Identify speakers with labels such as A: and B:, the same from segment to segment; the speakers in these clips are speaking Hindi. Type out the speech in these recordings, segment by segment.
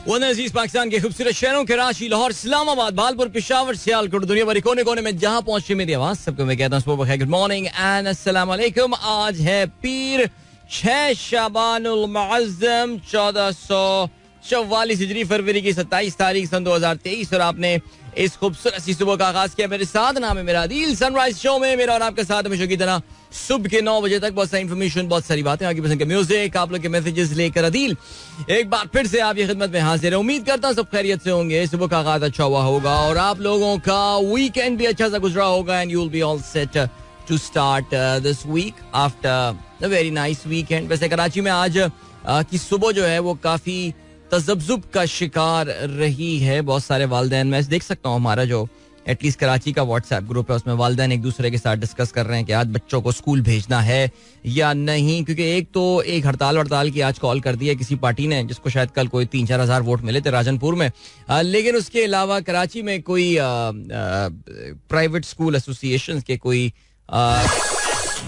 A: अजीज पाकिस्तान के खूबसूरत शहरों कराची, लाहौर, इस्लामाबाद, भालपुर, पेशावर, सियालकोट, दुनिया भर कोने कोने में जहां पहुंचे मेरी आवाज सबको मैं कहता हूँ गुड मॉर्निंग एंड अस्सलाम वालेकुम। आज है पीर 6 शाबानुल मुअज्जम 1444 हिजरी, फरवरी की 27 तारीख सन 2023 और आपने इस खूबसूरत सी सुबह का आगाज किया मेरे साथ। नाम है मेरा अदील। सनराइज शो में मेरा और आपके साथ हमेशा की तरह सुबह के 9 बजे तक बहुत सारी इन्फॉर्मेशन, बहुत सारी बातें, आगे पसंद के म्यूजिक, आप लोग के मैसेजेस लेकर अदील एक बार फिर से आपकी खिदमत में हाजिर है। उम्मीद करता हूँ सब खैरियत से होंगे, सुबह का आगाज अच्छा हुआ होगा और आप लोगों का वीकेंड भी अच्छा सा गुजरा होगा and you will be all set to start this week after a very nice weekend. वैसे कराची में आज की सुबह जो है वो काफी तजब्जुब का शिकार रही है। बहुत सारे वालिदैन, मैं देख सकता हूँ हमारा जो एटलीस्ट कराची का व्हाट्सएप ग्रुप है उसमें वालिदैन एक दूसरे के साथ डिस्कस कर रहे हैं कि आज बच्चों को स्कूल भेजना है या नहीं, क्योंकि एक हड़ताल की आज कॉल कर दी है किसी पार्टी ने जिसको शायद कल कोई 3-4 हज़ार वोट मिले थे राजनपुर में। लेकिन उसके अलावा कराची में कोई प्राइवेट स्कूल एसोसिएशन के कोई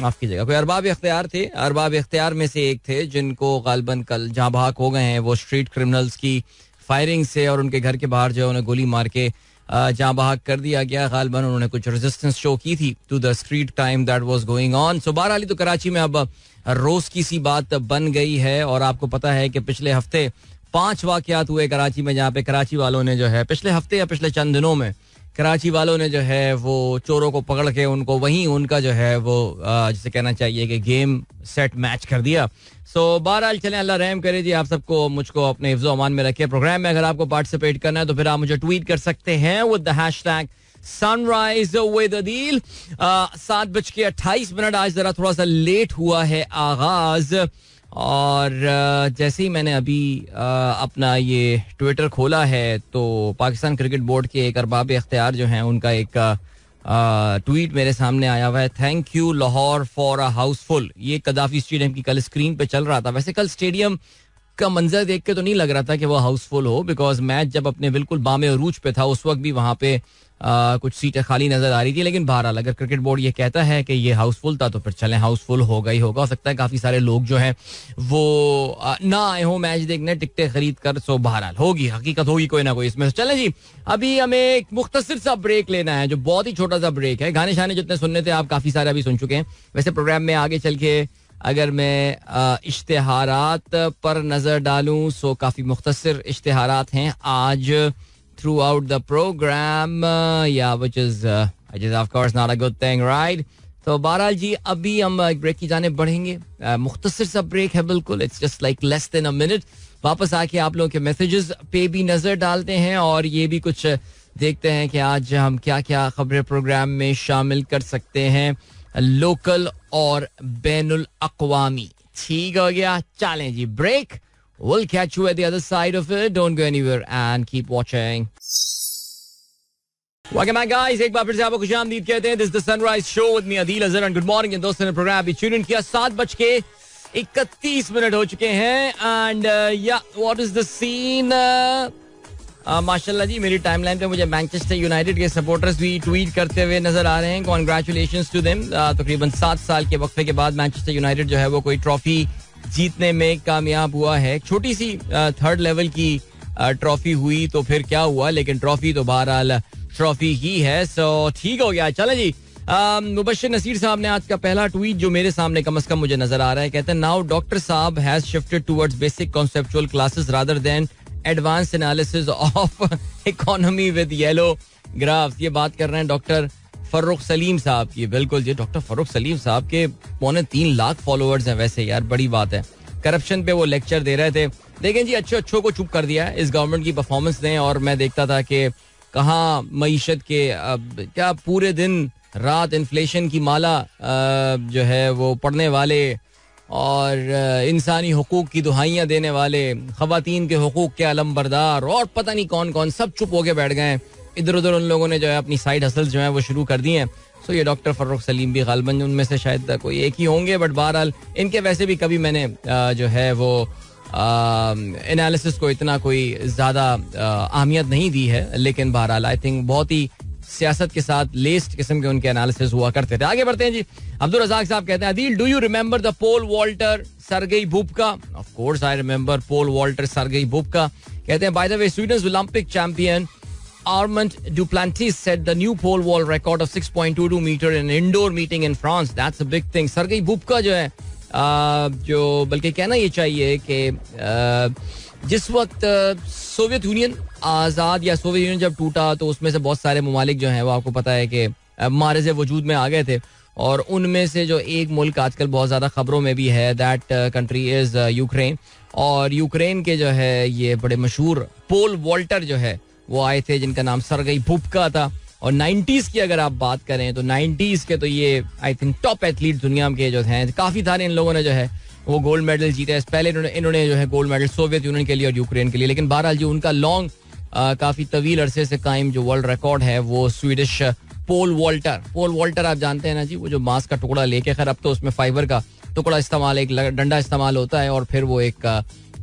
A: माफ कीजिएगा कोई अरबाब इख्तियार थे, अरबाब इख्तियार में से एक थे जिनको गालबन कल जहाँ भाग हो गए हैं वो स्ट्रीट क्रिमिनल्स की फायरिंग से, और उनके घर के बाहर जो है उन्हें गोली मार के जहाँ भाग कर दिया गया। गालबन उन्होंने कुछ रेजिस्टेंस शो की थी to the street time that was going on. So बहरहाल तो कराची में अब रोज की सी बात बन गई है और आपको पता है कि पिछले हफ्ते 5 वाकयात हुए कराची में जहाँ पे कराची वालों ने जो है पिछले हफ्ते या पिछले चंद दिनों में कराची वालों ने जो है वो चोरों को पकड़ के उनको वहीं उनका जो है वो जिसे कहना चाहिए कि गेम सेट मैच कर दिया। सो बहरहाल चलें, अल्लाह रहम करे जी, आप सबको मुझको अपने हिफ्ज़ो अमान में रखे। प्रोग्राम में अगर आपको पार्टिसिपेट करना है तो फिर आप मुझे ट्वीट कर सकते हैं with the hashtag sunrise with Adeel. 7:28 आज जरा थोड़ा सा लेट हुआ है आगाज, और जैसे ही मैंने अभी अपना ये ट्विटर खोला है तो पाकिस्तान क्रिकेट बोर्ड के एक अरबाब इख्तियार जो हैं उनका एक ट्वीट मेरे सामने आया हुआ है। Thank you Lahore for a Housefull. ये कदाफी स्टेडियम की कल स्क्रीन पे चल रहा था। वैसे कल स्टेडियम का मंजर देख के तो नहीं लग रहा था कि वो हाउसफुल हो, बिकॉज मैच जब अपने बिल्कुल बामे अरूज पे था उस वक्त भी वहाँ पे कुछ सीटें खाली नजर आ रही थी। लेकिन बहरहाल अगर क्रिकेट बोर्ड ये कहता है कि ये हाउसफुल था तो फिर चलें, हाउसफुल होगा ही होगा। हो सकता है काफी सारे लोग जो हैं वो ना आए हो मैच देखने, टिकटें खरीद कर। सो बहरहाल होगी, हकीकत होगी कोई ना कोई इसमें। चलें जी, अभी हमें एक मुख्तसर सा ब्रेक लेना है जो बहुत ही छोटा सा ब्रेक है। गाने शाने जितने सुनने थे आप काफी सारे अभी सुन चुके हैं। वैसे प्रोग्राम में आगे चल के अगर मैं इश्तिहारात पर नजर डालूं सो काफी मुख्तसर इश्तिहारात हैं आज throughout the program, which is of course not a good thing, right? तो बहरहाल जी अभी हम ब्रेक की जाने बढ़ेंगे। मुख्तसर सा ब्रेक है बिल्कुल, it's just like less than a minute. वापस आके आप लोगों के मैसेजेस पे भी नजर डालते हैं और ये भी कुछ देखते हैं कि आज हम क्या क्या खबरें प्रोग्राम में शामिल कर सकते हैं, लोकल और बैनुल अक़वामी। ठीक हो गया, चलें जी break. We'll catch you at the other side of it. Don't go anywhere and keep watching. Welcome back, guys. एक बार फिर से आपको खुशामदीद कहते हैं. This is the Sunrise Show with me, Adil Azhar, and good morning. इन दोस्तों ने प्रोग्राम अभी ट्यून इन किया. 7:31 हो चुके हैं. And what is the scene? माशाल्लाह जी, मेरी टाइमलाइन पे मुझे मैनचेस्टर यूनाइटेड के सपोर्टर्स भी ट्वीट करते हुए नजर आ रहे हैं. Congratulations to them. तकरीबन 7 साल के वक्फे के बाद मैनचेस्टर यूनाइटेड जो है वो कोई ट्रॉफी जीतने में कामयाब हुआ है. छोटी सी 3rd लेवल की ट्रॉफी हुई तो फिर क्या हुआ, लेकिन ट्रॉफी तो बहरहाल ट्रॉफी ही है. सो ठीक हो गया. चलें जी, मुबश्शिर नसीर साहब ने आज का पहला ट्वीट जो मेरे सामने कम से कम मुझे नजर आ रहा है, कहते हैं नाउ डॉक्टर साहब has shifted towards basic conceptual classes rather than advance analysis of economy with yellow graphs. ये बात कर रहे हैं डॉक्टर फर्रुख सलीम साहब की. बिल्कुल जी, डॉक्टर फर्रुख सलीम साहब के 3.25 लाख फॉलोअर्स हैं. वैसे यार बड़ी बात है. करप्शन पे वो लेक्चर दे रहे थे. देखें जी, अच्छों को चुप कर दिया है इस गवर्नमेंट की परफॉर्मेंस ने. और मैं देखता था कि कहाँ मईशत के क्या पूरे दिन रात इन्फ्लेशन की माला जो है वो पढ़ने वाले और इंसानी हुकूक की दुहाइयाँ देने वाले, ख़वातीन के हुकूक के अलमबरदार और पता नहीं कौन कौन सब चुप होके बैठ गए हैं. इधर उधर उन लोगों ने जो है अपनी साइड हसल्स जो है वो शुरू कर दी हैं. सो ये डॉक्टर फर्रुख सलीम भी गालबन उनमें से शायद कोई एक ही होंगे. बट बहरहाल इनके वैसे भी कभी मैंने जो है वो एनालिसिस को इतना कोई ज़्यादा अहमियत नहीं दी है. लेकिन बहरहाल आई थिंक बहुत ही सियासत के साथ लेस्ड किस्म के उनके एनालिसिस हुआ करते थे. आगे बढ़ते हैं जी. अब्दुल रज़ाक साहब कहते हैं, Adeel do you remember the pole vaulter Sergey Bubka? Of course I remember pole vaulter Sergey Bubka. कहते हैं by the way Sweden's Olympic champion Armand Duplantis set the new pole vault record of 6.22 meter in an indoor meeting in France. That's a big thing. Sergey Bubka जो है जो बल्कि कहना ये चाहिए कि जिस वक्त सोवियत यूनियन आज़ाद या सोवियत यूनियन जब टूटा तो उसमें से बहुत सारे ममालिक जो हैं वो आपको पता है कि मारिज़ वजूद में आ गए थे और उनमें से जो एक मुल्क आजकल बहुत ज़्यादा खबरों में भी है दैट कंट्री इज़ यूक्रेन. और यूक्रेन के जो है ये बड़े मशहूर पोल वॉल्टर जो है वो आए थे जिनका नाम सरगेई बुबका था. और 90s की अगर आप बात करें तो 90s के तो ये आई थिंक टॉप एथलीट दुनिया के जो हैं काफ़ी सारे इन लोगों ने जो है वो गोल्ड मेडल जीते. पहले इन्होंने जो है गोल्ड मेडल सोवियत यूनियन के लिए और यूक्रेन के लिए. लेकिन बहरहाल जो उनका लॉन्ग काफ़ी तवील अरसे से कायम जो वर्ल्ड रिकॉर्ड है वो स्वीडिश पोल वॉल्टर आप जानते हैं ना जी, वो जो बांस का टुकड़ा लेके, खैर अब तो उसमें फाइबर का टुकड़ा इस्तेमाल, एक डंडा इस्तेमाल होता है और फिर वो एक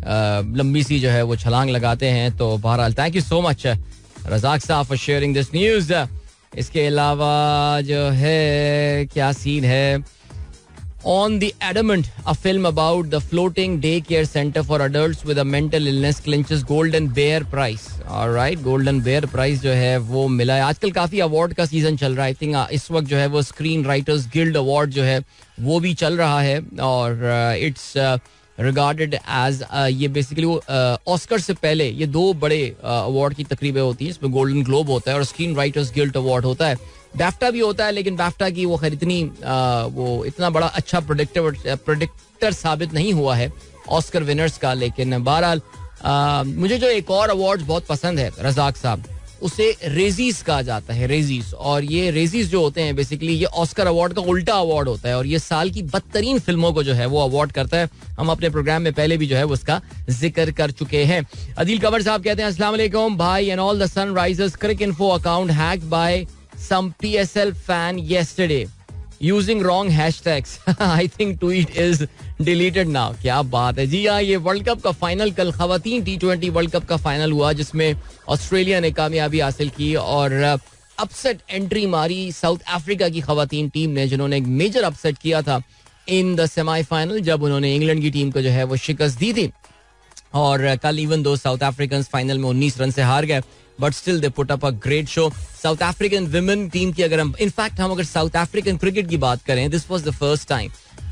A: लंबी सी जो है वो छलांग लगाते हैं. तो बहरहाल thank you so much Razak साहब फॉर शेयरिंग दिस न्यूज़. इसके अलावा जो है क्या सीन है, On the Adamant, a film about the floating daycare center for adults with a mental illness clinches Golden Bear Prize. Alright, Golden Bear Prize जो है वो मिला है. आजकल काफ़ी अवार्ड का सीज़न चल रहा है. आई थिंक इस वक्त जो है वो स्क्रीन राइटर्स गिल्ड अवार्ड जो है वो भी चल रहा है और इट्स रिगार्डेड एज ये बेसिकली वो ऑस्कर से पहले ये दो बड़े अवार्ड की तकरीबें होती हैं. इसमें गोल्डन ग्लोब होता है और स्क्रीन राइटर्स गिल्ड अवार्ड होता है. बैफ्टा भी होता है लेकिन बैफ्टा की वो खैर इतनी वो इतना बड़ा अच्छा प्रोडिक्टर साबित नहीं हुआ है ऑस्कर विनर्स का. लेकिन बहरहाल मुझे जो एक और अवार्ड बहुत पसंद है रज़ाक साहब, उसे रेजीज कहा जाता है. रेजीज, और ये रेजीज जो होते हैं बेसिकली ये ऑस्कर अवार्ड का उल्टा अवार्ड होता है और ये साल की बदतरीन फिल्मों को जो है वो अवार्ड करता है. हम अपने प्रोग्राम में पहले भी जो है वो उसका जिक्र कर चुके हैं. अदील कंवर साहब कहते हैं अस्सलाम वालेकुम भाई and all the Sunrisers Cricinfo account hacked by some PSL fan yesterday using wrong hashtags. I think tweet is deleted now. क्या बात है जी. हाँ, ये वर्ल्ड कप का फाइनल कल खवातीन T20 वर्ल्ड कप का फाइनल हुआ जिसमें ऑस्ट्रेलिया ने कामयाबी हासिल की और अपसेट एंट्री मारी साउथ अफ्रीका की खवातीन टीम ने, जिन्होंने एक मेजर अपसेट किया था इन द सेमीफाइनल जब उन्होंने इंग्लैंड की टीम को जो है वो शिकस्त दी थी. और कल even though south African final में 19 रन से हार गए but still they put up a great show. South African women team की अगर हम इनफैक्ट हम अगर साउथ अफ्रीकन क्रिकेट की बात करें, this was the first time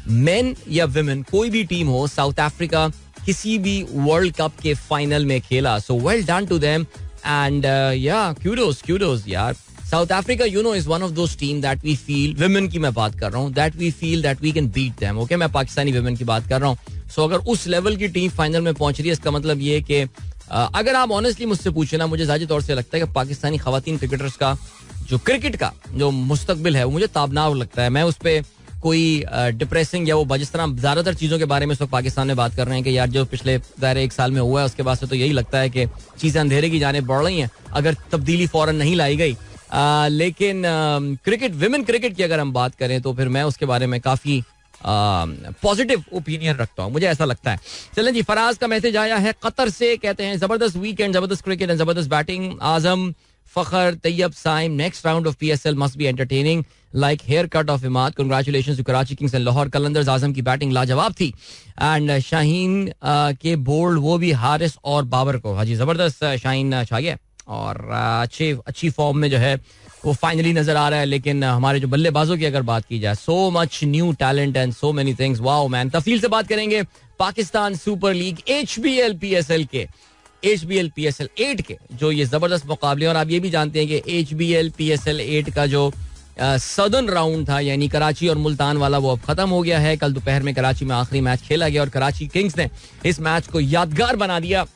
A: main या विमेन कोई भी टीम हो साउथ अफ्रीका किसी भी वर्ल्ड कप के फाइनल में खेला. So well done to them and या क्यूडोस यार. South Africa you know is one of those team that we feel, women की मैं बात कर रहा हूँ, that we feel that we can beat them. Okay, मैं पाकिस्तानी विमेन की बात कर रहा हूँ. सो अगर उस लेवल की टीम फाइनल में पहुंच रही है इसका मतलब ये कि अगर आप ऑनेस्टली मुझसे पूछे ना, मुझे ज़ाहिर तौर से लगता है कि पाकिस्तानी खवातीन क्रिकेटर्स का जो क्रिकेट का जो मुस्तकबिल है वो मुझे ताबनाक लगता है. मैं उस पर कोई डिप्रेसिंग या वो जिस तरह ज़्यादातर चीज़ों के बारे में इस वक्त पाकिस्तान में बात कर रहे हैं कि यार जो पिछले ज़ाहिर एक साल में हुआ है उसके बाद से तो यही लगता है कि चीज़ें अंधेरे की जाने बढ़ रही हैं अगर तब्दीली फ़ौरन नहीं लाई गई. लेकिन क्रिकेट विमेन क्रिकेट की अगर हम बात करें तो फिर मैं उसके बारे में काफ़ी पॉजिटिव ओपिनियन रखता हूं, मुझे ऐसा लगता है. चलें जी, फराज का मैसेज आया है कतर से. कहते हैं जबरदस्त वीकेंड, जबरदस्त क्रिकेट एंड जबरदस्त batting. Azam Fakhar Tayyab Saim, next round of PSL must be entertaining like hair cut off Imad. Congratulations to Karachi kings and Lahore Qalandars. Azam की बैटिंग लाजवाब थी एंड शाहीन के बोल्ड वो भी हारिस और बाबर को. हाजी जबरदस्त शाहीन छा गया और अच्छी फॉर्म में जो है वो फाइनली नजर आ रहा है. लेकिन हमारे जो बल्लेबाजों की अगर बात की जाए, so much new talent and so many things. Wow man. तफसील से बात करेंगे Pakistan super league HBL PSL के, HBL PSL 8 के जो ये जबरदस्त मुकाबले. और आप ये भी जानते हैं कि HBL PSL 8 का जो सदर्न राउंड था यानी कराची और मुल्तान वाला वो अब खत्म हो गया है. कल दोपहर में कराची में आखिरी मैच खेला गया और कराची किंग्स ने इस मैच को यादगार बना दिया.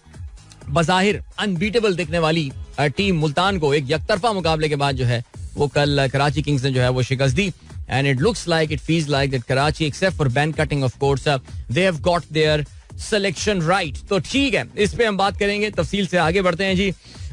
A: बज़ाहिर अनबीटेबल दिखने वाली टीम मुल्तान को एक यकतरफा मुकाबले के बाद जो है वो कल कराची किंग्स ने जो है वो शिकस्त दी. And it looks like it feels like that Karachi except for ban cutting of course they have got their selection right. तो ठीक है, इस पे हम बात करेंगे, तफसील से आगे बढ़ते हैं जी.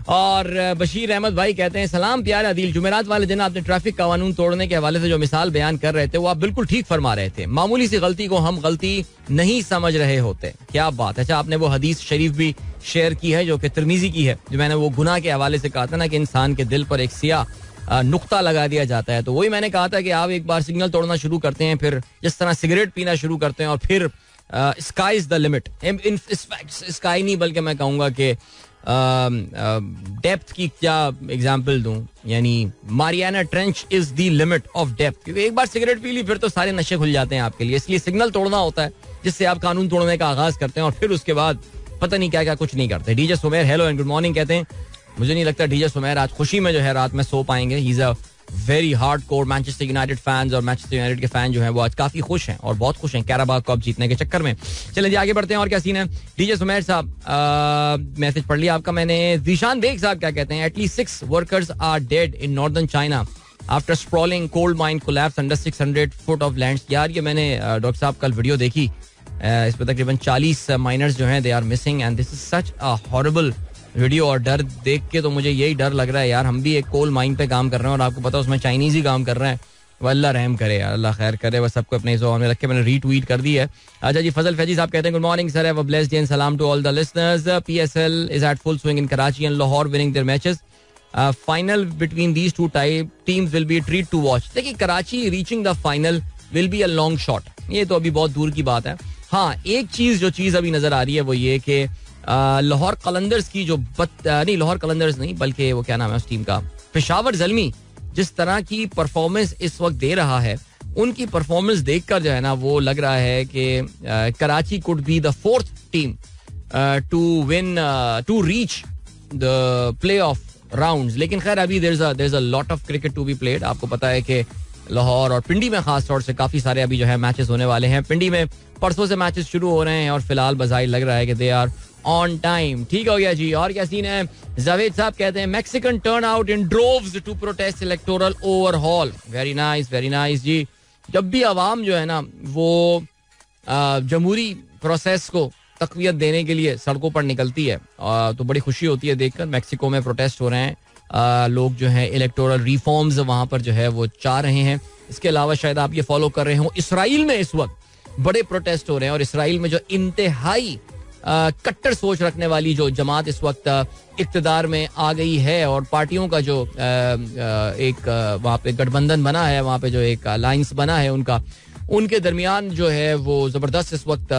A: और बशीर अहमद भाई कहते हैं सलाम प्यारे अदील, जुमेरात वाले दिन आपने ट्रैफिक कानून तोड़ने के हवाले से जो मिसाल बयान कर रहे थे वो आप बिल्कुल ठीक फरमा रहे थे. मामूली सी गलती को हम गलती नहीं समझ रहे होते. क्या बात है. अच्छा, आपने वो हदीस शरीफ भी शेयर की है जो कि तिरमिजी की है, जो मैंने वो गुनाह के हवाले से कहा था ना कि इंसान के दिल पर एक सियाह नुक्ता लगा दिया जाता है. तो वही मैंने कहा था कि आप एक बार सिग्नल तोड़ना शुरू करते हैं, फिर जिस तरह सिगरेट पीना शुरू करते हैं और फिर sky is the limit. Sky नहीं बल्कि मैं कहूँगा कि डेप्थ की क्या एग्जांपल दूं, यानी Mariana trench is the limit of depth, क्योंकि एक बार सिगरेट पी ली फिर तो सारे नशे खुल जाते हैं आपके लिए, इसलिए सिग्नल तोड़ना होता है जिससे आप कानून तोड़ने का आगाज करते हैं और फिर उसके बाद पता नहीं क्या क्या कुछ नहीं करते. DJ Sumer hello and good morning कहते हैं. मुझे नहीं लगता डीजे सुमेर आज खुशी में जो है रात में सो पाएंगे. He is a very hardcore Manchester United fans और मैनचेस्टर यूनाइटेड के फैन जो हैं वो आज काफी खुश हैं और बहुत खुश हैं कैराबाओ कप जीतने के चक्कर में. चलें जी आगे बढ़ते हैं. और क्या सीन है डीजे सुमेर साहब, मैसेज पढ़ लिया आपका मैंने. जीशान बेग साहब क्या कहते हैं, at least 6 workers are dead in northern China after sprawling coal mine collapse under 600 foot of land. यार ये मैंने डॉक्टर साहब कल वीडियो देखी, इस पर तकरीबन 40 माइनर्स जो हैं they are missing and this is such a horrible video. और डर देख के तो मुझे यही डर लग रहा है यार, हम भी एक कोल माइन पे काम कर रहे हैं और आपको पता है उसमें चाइनीज ही काम कर रहे हैं. वो अल्लाह रहम करे यार, अल्लाह खैर करे. वह सबको अपने ज़ोन में रख के मैंने रीट्वीट कर दी है. अच्छा जी फजल फैजी साहब कहते हैं good morning sir, have a blessed day and सलाम to all the listeners. PSL is at full swing in Karachi and Lahore winning their matches. Final between these two teams will be a treat to watch. देखिए Karachi reaching the final will be a long shot, ये तो अभी बहुत दूर की बात है. हाँ एक चीज अभी नजर आ रही है वो ये कि लाहौर कलंदर्स की जो नहीं लाहौर कलंदर्स नहीं बल्कि वो क्या नाम है उस टीम का, पेशावर ज़ल्मी, जिस तरह की परफॉर्मेंस इस वक्त दे रहा है, उनकी परफॉर्मेंस देखकर जो है ना वो लग रहा है कि Karachi could be the 4th team to reach the playoff rounds. लेकिन खैर अभी there is a lot of cricket to be played. आपको पता है कि लाहौर और पिंडी में खास तौर से काफी सारे अभी जो है मैचेस होने वाले हैं. पिंडी में परसों से मैचेस शुरू हो रहे हैं और फिलहाल बजाय लग रहा है कि दे आर ऑन टाइम. ठीक हो गया जी. और क्या सीन है जावेद साहब कहते हैं Mexican turn out in droves to protest electoral overhaul. Very nice जी. जब भी आवाम जो है ना वो जमहूरी प्रोसेस को तकवीत देने के लिए सड़कों पर निकलती है तो बड़ी खुशी होती है देखकर. मैक्सिको में प्रोटेस्ट हो रहे हैं, लोग जो है इलेक्टोरल रिफॉर्म्स वहां पर जो है वो चाह रहे हैं. इसके अलावा शायद आप ये फॉलो कर रहे हो इसराइल में इस वक्त बड़े प्रोटेस्ट हो रहे हैं और इसराइल में जो इंतहाई कट्टर सोच रखने वाली जो जमात इस वक्त इक्तदार में आ गई है और पार्टियों का जो एक वहाँ पे गठबंधन बना है, वहाँ पे जो एक अलायंस बना है उनके दरमियान जो है वो जबरदस्त इस वक्त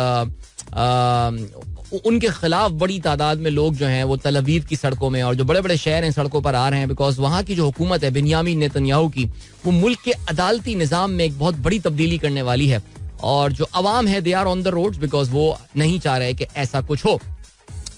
A: उनके खिलाफ बड़ी तादाद में लोग जो हैं वो तल अवीव की सड़कों में और जो बड़े बड़े शहर हैं सड़कों पर आ रहे हैं. बिकॉज वहाँ की जो हुकूमत है बिन्यामीन नेतन्याहू की, वो मुल्क के अदालती निज़ाम में एक बहुत बड़ी तब्दीली करने वाली है और जो अवाम है they are on the roads because वो नहीं चाह रहे कि ऐसा कुछ हो.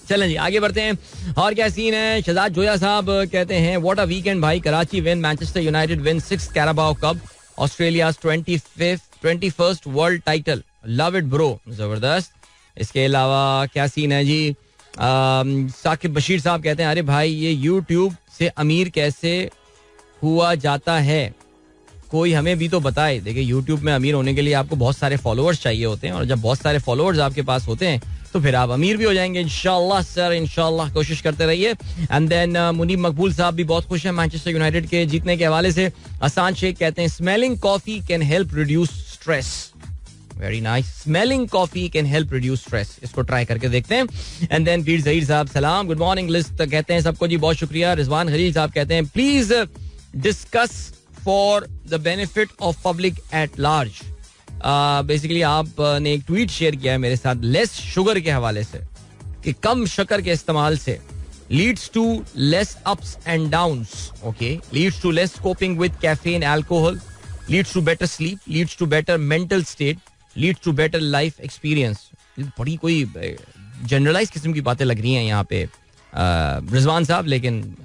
A: चलें जी आगे बढ़ते हैं. और क्या सीन है शहजाद जोया साहब कहते हैं व्हाट अ वीकेंड भाई, Karachi win, Manchester United win 6th Carabao cup, Australia's 21st world title, love it bro, जबरदस्त. इसके अलावा क्या सीन है जी साकिब बशीर साहब कहते हैं अरे भाई ये यूट्यूब से अमीर कैसे हुआ जाता है, कोई हमें भी तो बताए. देखिए यूट्यूब में अमीर होने के लिए आपको बहुत सारे फॉलोअर्स चाहिए होते हैं और जब बहुत सारे फॉलोअर्स आपके पास होते हैं तो फिर आप अमीर भी हो जाएंगे इंशाल्लाह सर, इंशाल्लाह कोशिश करते रहिए. एंड देन मुनीब मकबूल साहब भी बहुत खुश हैं मैनचेस्टर यूनाइटेड के जीतने के हवाले से. असान शेख कहते हैं smelling coffee can help reduce stress. Very nice, smelling coffee can help reduce stress, इसको ट्राई करके देखते हैं. एंड देन पीर जहीर साहब सलाम, गुड मॉर्निंग लिस्ट कहते हैं सबको जी, बहुत शुक्रिया. रिजवान खलील साहब कहते हैं please discuss for the benefit of public at large. Basically आपने एक ट्वीट शेयर किया है मेरे साथ लेस शुगर के हवाले से कि कम शक्कर के इस्तेमाल से leads to less ups and downs. Okay, leads to less coping with caffeine, alcohol, leads to better sleep, leads to better mental state, leads to better life experience. बड़ी कोई जनरलाइज किस्म की बातें लग रही हैं यहाँ पे रिजवान साहब, लेकिन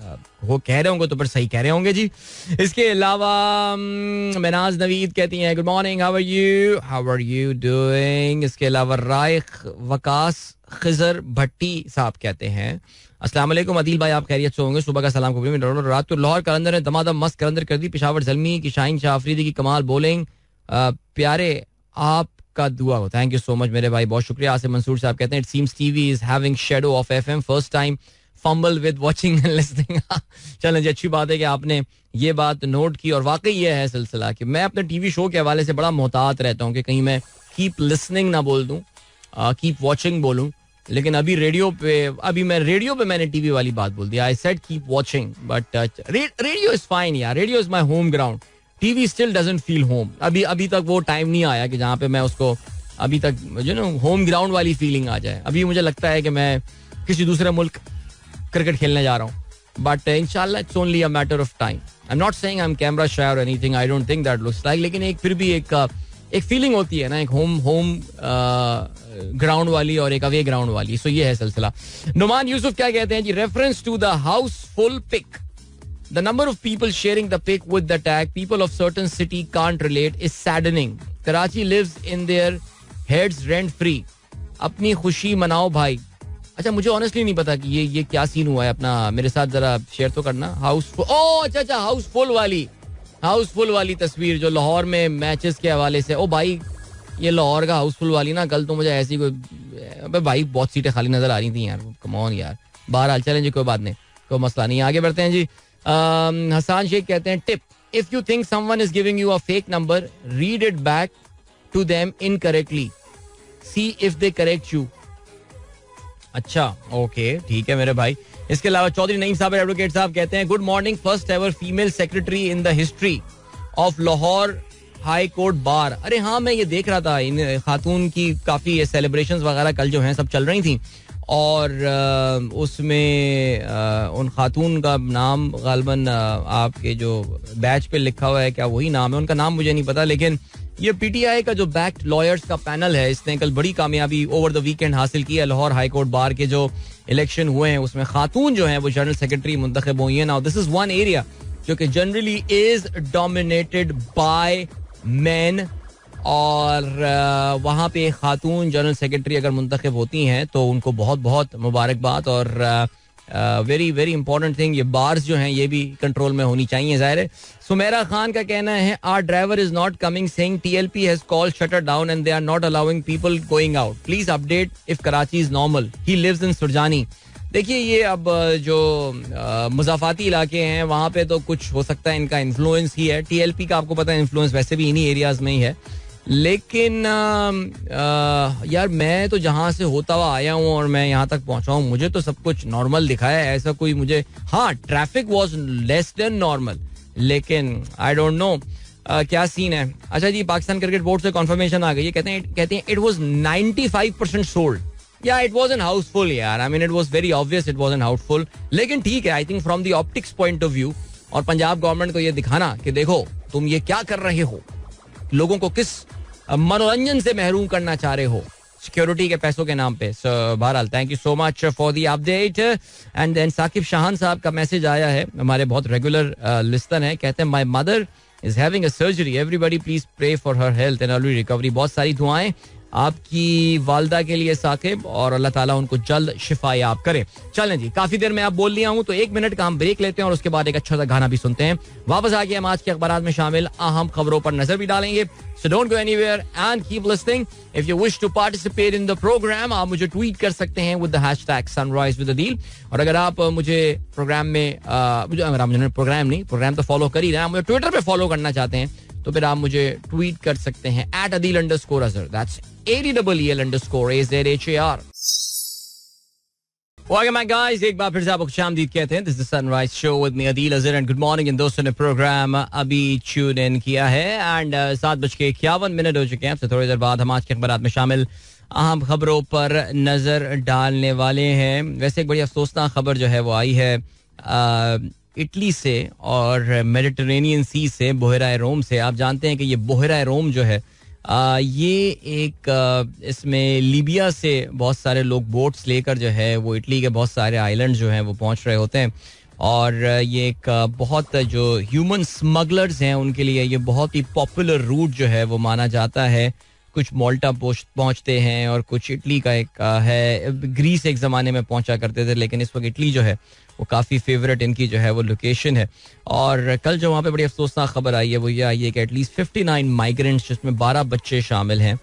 A: वो कह रहे होंगे तो फिर सही कह रहे होंगे जी. इसके अलावा मनाज नवीद कहती हैं good morning, how are you doing. इसके अलावा राइख वकास खिजर भट्टी साहब कहते हैं अस्सलाम वालेकुम अदील भाई, आप खैरियत से होंगे, सुबह का सलाम को. रात को लाहौर कलंदर ने दमादम मस्त कलंदर कर दी, पेशावर ज़ल्मी की, शाहीन शाह अफरीदी की कमाल बॉलिंग, प्यारे आपका दुआ हो. थैंक यू सो मच मेरे भाई, बहुत शुक्रिया. आसिफ मंसूर साहब कहते हैं it seems TV is having shadow of FM, first time fumble with watching and listening. चलें जी, अच्छी बात है कि आपने ये बात नोट की और वाकई ये है सिलसिला कि मैं अपने टीवी शो के हवाले से बड़ा मोहतात रहता हूँ कि कहीं मैं कीप लिसनिंग ना बोल दूँ, कीप वॉचिंग बोलूँ. लेकिन अभी रेडियो पे मैंने टीवी वाली बात बोल दी. I said keep watching but radio is fine यार, radio is my home ground. TV still doesn't feel home. अभी तक वो टाइम नहीं आया कि जहाँ पे मैं उसको अभी तक होम ग्राउंड वाली फीलिंग आ जाए. अभी मुझे लगता है कि मैं किसी दूसरे मुल्क क्रिकेट खेलने जा रहा हूँ. बट इंशाल्लाह it's only a matter of time. I am not saying I am camera shy or anything, I don't think that looks like, लेकिन एक फिर भी एक फीलिंग होती है ना, एक होम ग्राउंड वाली और एक अवे ग्राउंड वाली. सो ये है सिलसिला. नुमान यूसुफ क्या कहते हैं ji, reference to the housefull pic, the number of people sharing the pic with the tag people of certain city can't relate is saddening. Karachi lives in their heads rent free. अपनी खुशी मनाओ भाई. अच्छा, मुझे ऑनेस्टली नहीं पता कि ये क्या सीन हुआ है. अपना मेरे साथ जरा शेयर तो करना. हाउसफुल, ओह अच्छा, हाउसफुल वाली तस्वीर जो लाहौर में मैचेस के हवाले से. ओ भाई, ये लाहौर का हाउसफुल वाली ना, कल तो मुझे ऐसी कोई भाई बहुत सीटें खाली नजर आ रही थी यार. कम ऑन यार. बहरहाल चलें जी, कोई बात नहीं, कोई मसला नहीं, आगे बढ़ते हैं जी. हसान शेख कहते हैं, tip, if you think someone is giving you a fake number, read it back to them incorrectly, see if they correct you. अच्छा, ओके, ठीक है मेरे भाई. इसके अलावा चौधरी नईम साहब एडवोकेट साहब कहते हैं, good morning, first ever female secretary in the history of Lahore high court bar. अरे हाँ, मैं ये देख रहा था, इन खातून की काफी सेलिब्रेशंस वगैरह कल जो हैं सब चल रही थी, और उसमें उन खातून का नाम गालबन आपके जो बैच पे लिखा हुआ है, क्या वही नाम है? उनका नाम मुझे नहीं पता, लेकिन ये पीटीआई का जो बैक्ड लॉयर्स का पैनल है, इसने कल बड़ी कामयाबी ओवर द वीकेंड हासिल की है. लाहौर हाई कोर्ट बार के जो इलेक्शन हुए हैं उसमें खातून जो हैं वो जनरल सेक्रेटरी मुंतखब हुई है. Now this is one area जो कि generally is dominated by main, और वहाँ पे खातून जनरल सेक्रेटरी अगर मुंतखब होती हैं तो उनको बहुत बहुत मुबारकबाद. और वेरी वेरी इंपॉर्टेंट थिंग, ये बार्स जो हैं ये भी कंट्रोल में होनी चाहिए, जाहिर है. सुमेरा खान का कहना है, our driver is not coming, saying TLP has called shutter down and they are not allowing people going out, please update if Karachi is normal, he lives in Surjani. देखिए, ये अब जो मुजाफाती इलाके हैं वहाँ पे तो कुछ हो सकता है इनका इन्फ्लुएंस ही है. टीएलपी का आपको पता है इन्फ्लुएंस वैसे भी इन्हीं एरियाज में ही है, लेकिन यार मैं तो जहाँ से होता हुआ आया हूँ और मैं यहाँ तक पहुँचा हूँ, मुझे तो सब कुछ नॉर्मल दिखा है. ऐसा कोई मुझे, हाँ traffic was less than normal, लेकिन आई डोंट नो क्या सीन है. अच्छा जी, पाकिस्तान क्रिकेट बोर्ड से कॉन्फर्मेशन आ गई है, कहते हैं इट वॉज 95% सोल्ड. या इट वॉज एन हाउसफुल यार, I mean it was very obvious it was an Housefull, लेकिन ठीक है, I think from the optics point of view, और पंजाब गवर्नमेंट को ये दिखाना कि देखो तुम ये क्या कर रहे हो, लोगों को किस मनोरंजन से महरूम करना चाह रहे हो सिक्योरिटी के पैसों के नाम पे. बहरहाल thank you so much for the update. And then Saqib Shahan साहब का मैसेज आया है, हमारे बहुत रेगुलर लिस्टन है, कहते हैं my mother is having a surgery, everybody please pray for her health and early recovery. बहुत सारी दुआएं आपकी वालदा के लिए साकिब, और अल्लाह ताला उनको जल्द शिफा याब करे. चलें जी, काफी देर में आप बोल लिया हूं तो 1 मिनट का हम ब्रेक लेते हैं और उसके बाद एक अच्छा सा गाना भी सुनते हैं. वापस आके हम आज के अखबारात में शामिल अहम खबरों पर नजर भी डालेंगे. So don't go anywhere and keep listening. If you wish to participate in the program, आप मुझे ट्वीट कर सकते हैं with the hashtag sunrise with adil. और अगर आप मुझे प्रोग्राम में प्रोग्राम तो फॉलो कर ही रहे हैं, मुझे ट्विटर पे फॉलो करना चाहते हैं तो फिर आप मुझे ट्वीट कर सकते हैं @adil_azhar. That's ADEL_AZHAR. Welcome back guys, एक बार फिर से आपको खुशामदीद कहते हैं. This is the Sunrise Show with me Adil Azhar and good morning. इन दोस्तों ने प्रोग्राम अभी ट्यून इन किया है एंड 7:51 हो चुके हैं. आपसे थोड़ी देर बाद हम आज के अखबारात में शामिल अहम खबरों पर नजर डालने वाले हैं. वैसे एक बड़ी अफसोसनाक खबर जो है वो आई है इटली से और मेडिटरेनियन सी से, बहराए रोम से. आप जानते हैं कि ये बहराए रोम जो है ये एक इसमें लीबिया से बहुत सारे लोग बोट्स लेकर जो है वो इटली के बहुत सारे आइलैंड जो हैं वो पहुंच रहे होते हैं, और ये एक बहुत जो ह्यूमन स्मगलर्स हैं उनके लिए ये बहुत ही पॉपुलर रूट जो है वो माना जाता है. कुछ माल्टा पहुंचते हैं और कुछ इटली का एक है, ग्रीस एक ज़माने में पहुंचा करते थे, लेकिन इस वक्त इटली जो है वो काफ़ी फेवरेट इनकी जो है वो लोकेशन है. और कल जो वहाँ पे बड़ी अफसोसनाक खबर आई है वो ये आई है कि एटलीस्ट 59 माइग्रेंट्स जिसमें 12 बच्चे शामिल हैं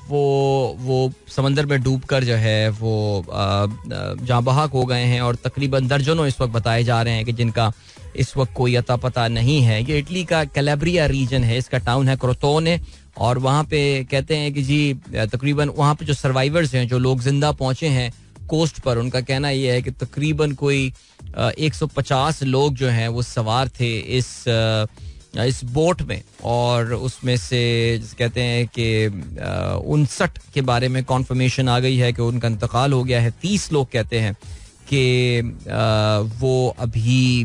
A: वो समंदर में डूब कर जो है वो जहाँ बहाक हो गए हैं, और तकरीबन दर्जनों इस वक्त बताए जा रहे हैं कि जिनका इस वक्त कोई अता पता नहीं है. ये इटली का कैलेब्रिया रीजन है, इसका टाउन है क्रोतोने, और वहाँ पे कहते हैं कि जी तकरीबन वहाँ पे जो सर्वाइवर्स हैं, जो लोग जिंदा पहुँचे हैं कोस्ट पर, उनका कहना ये है कि तकरीबन कोई 150 लोग जो हैं वो सवार थे इस बोट में, और उसमें से कहते हैं कि 59 के बारे में कॉन्फर्मेशन आ गई है कि उनका इंतकाल हो गया है. 30 लोग कहते हैं कि वो अभी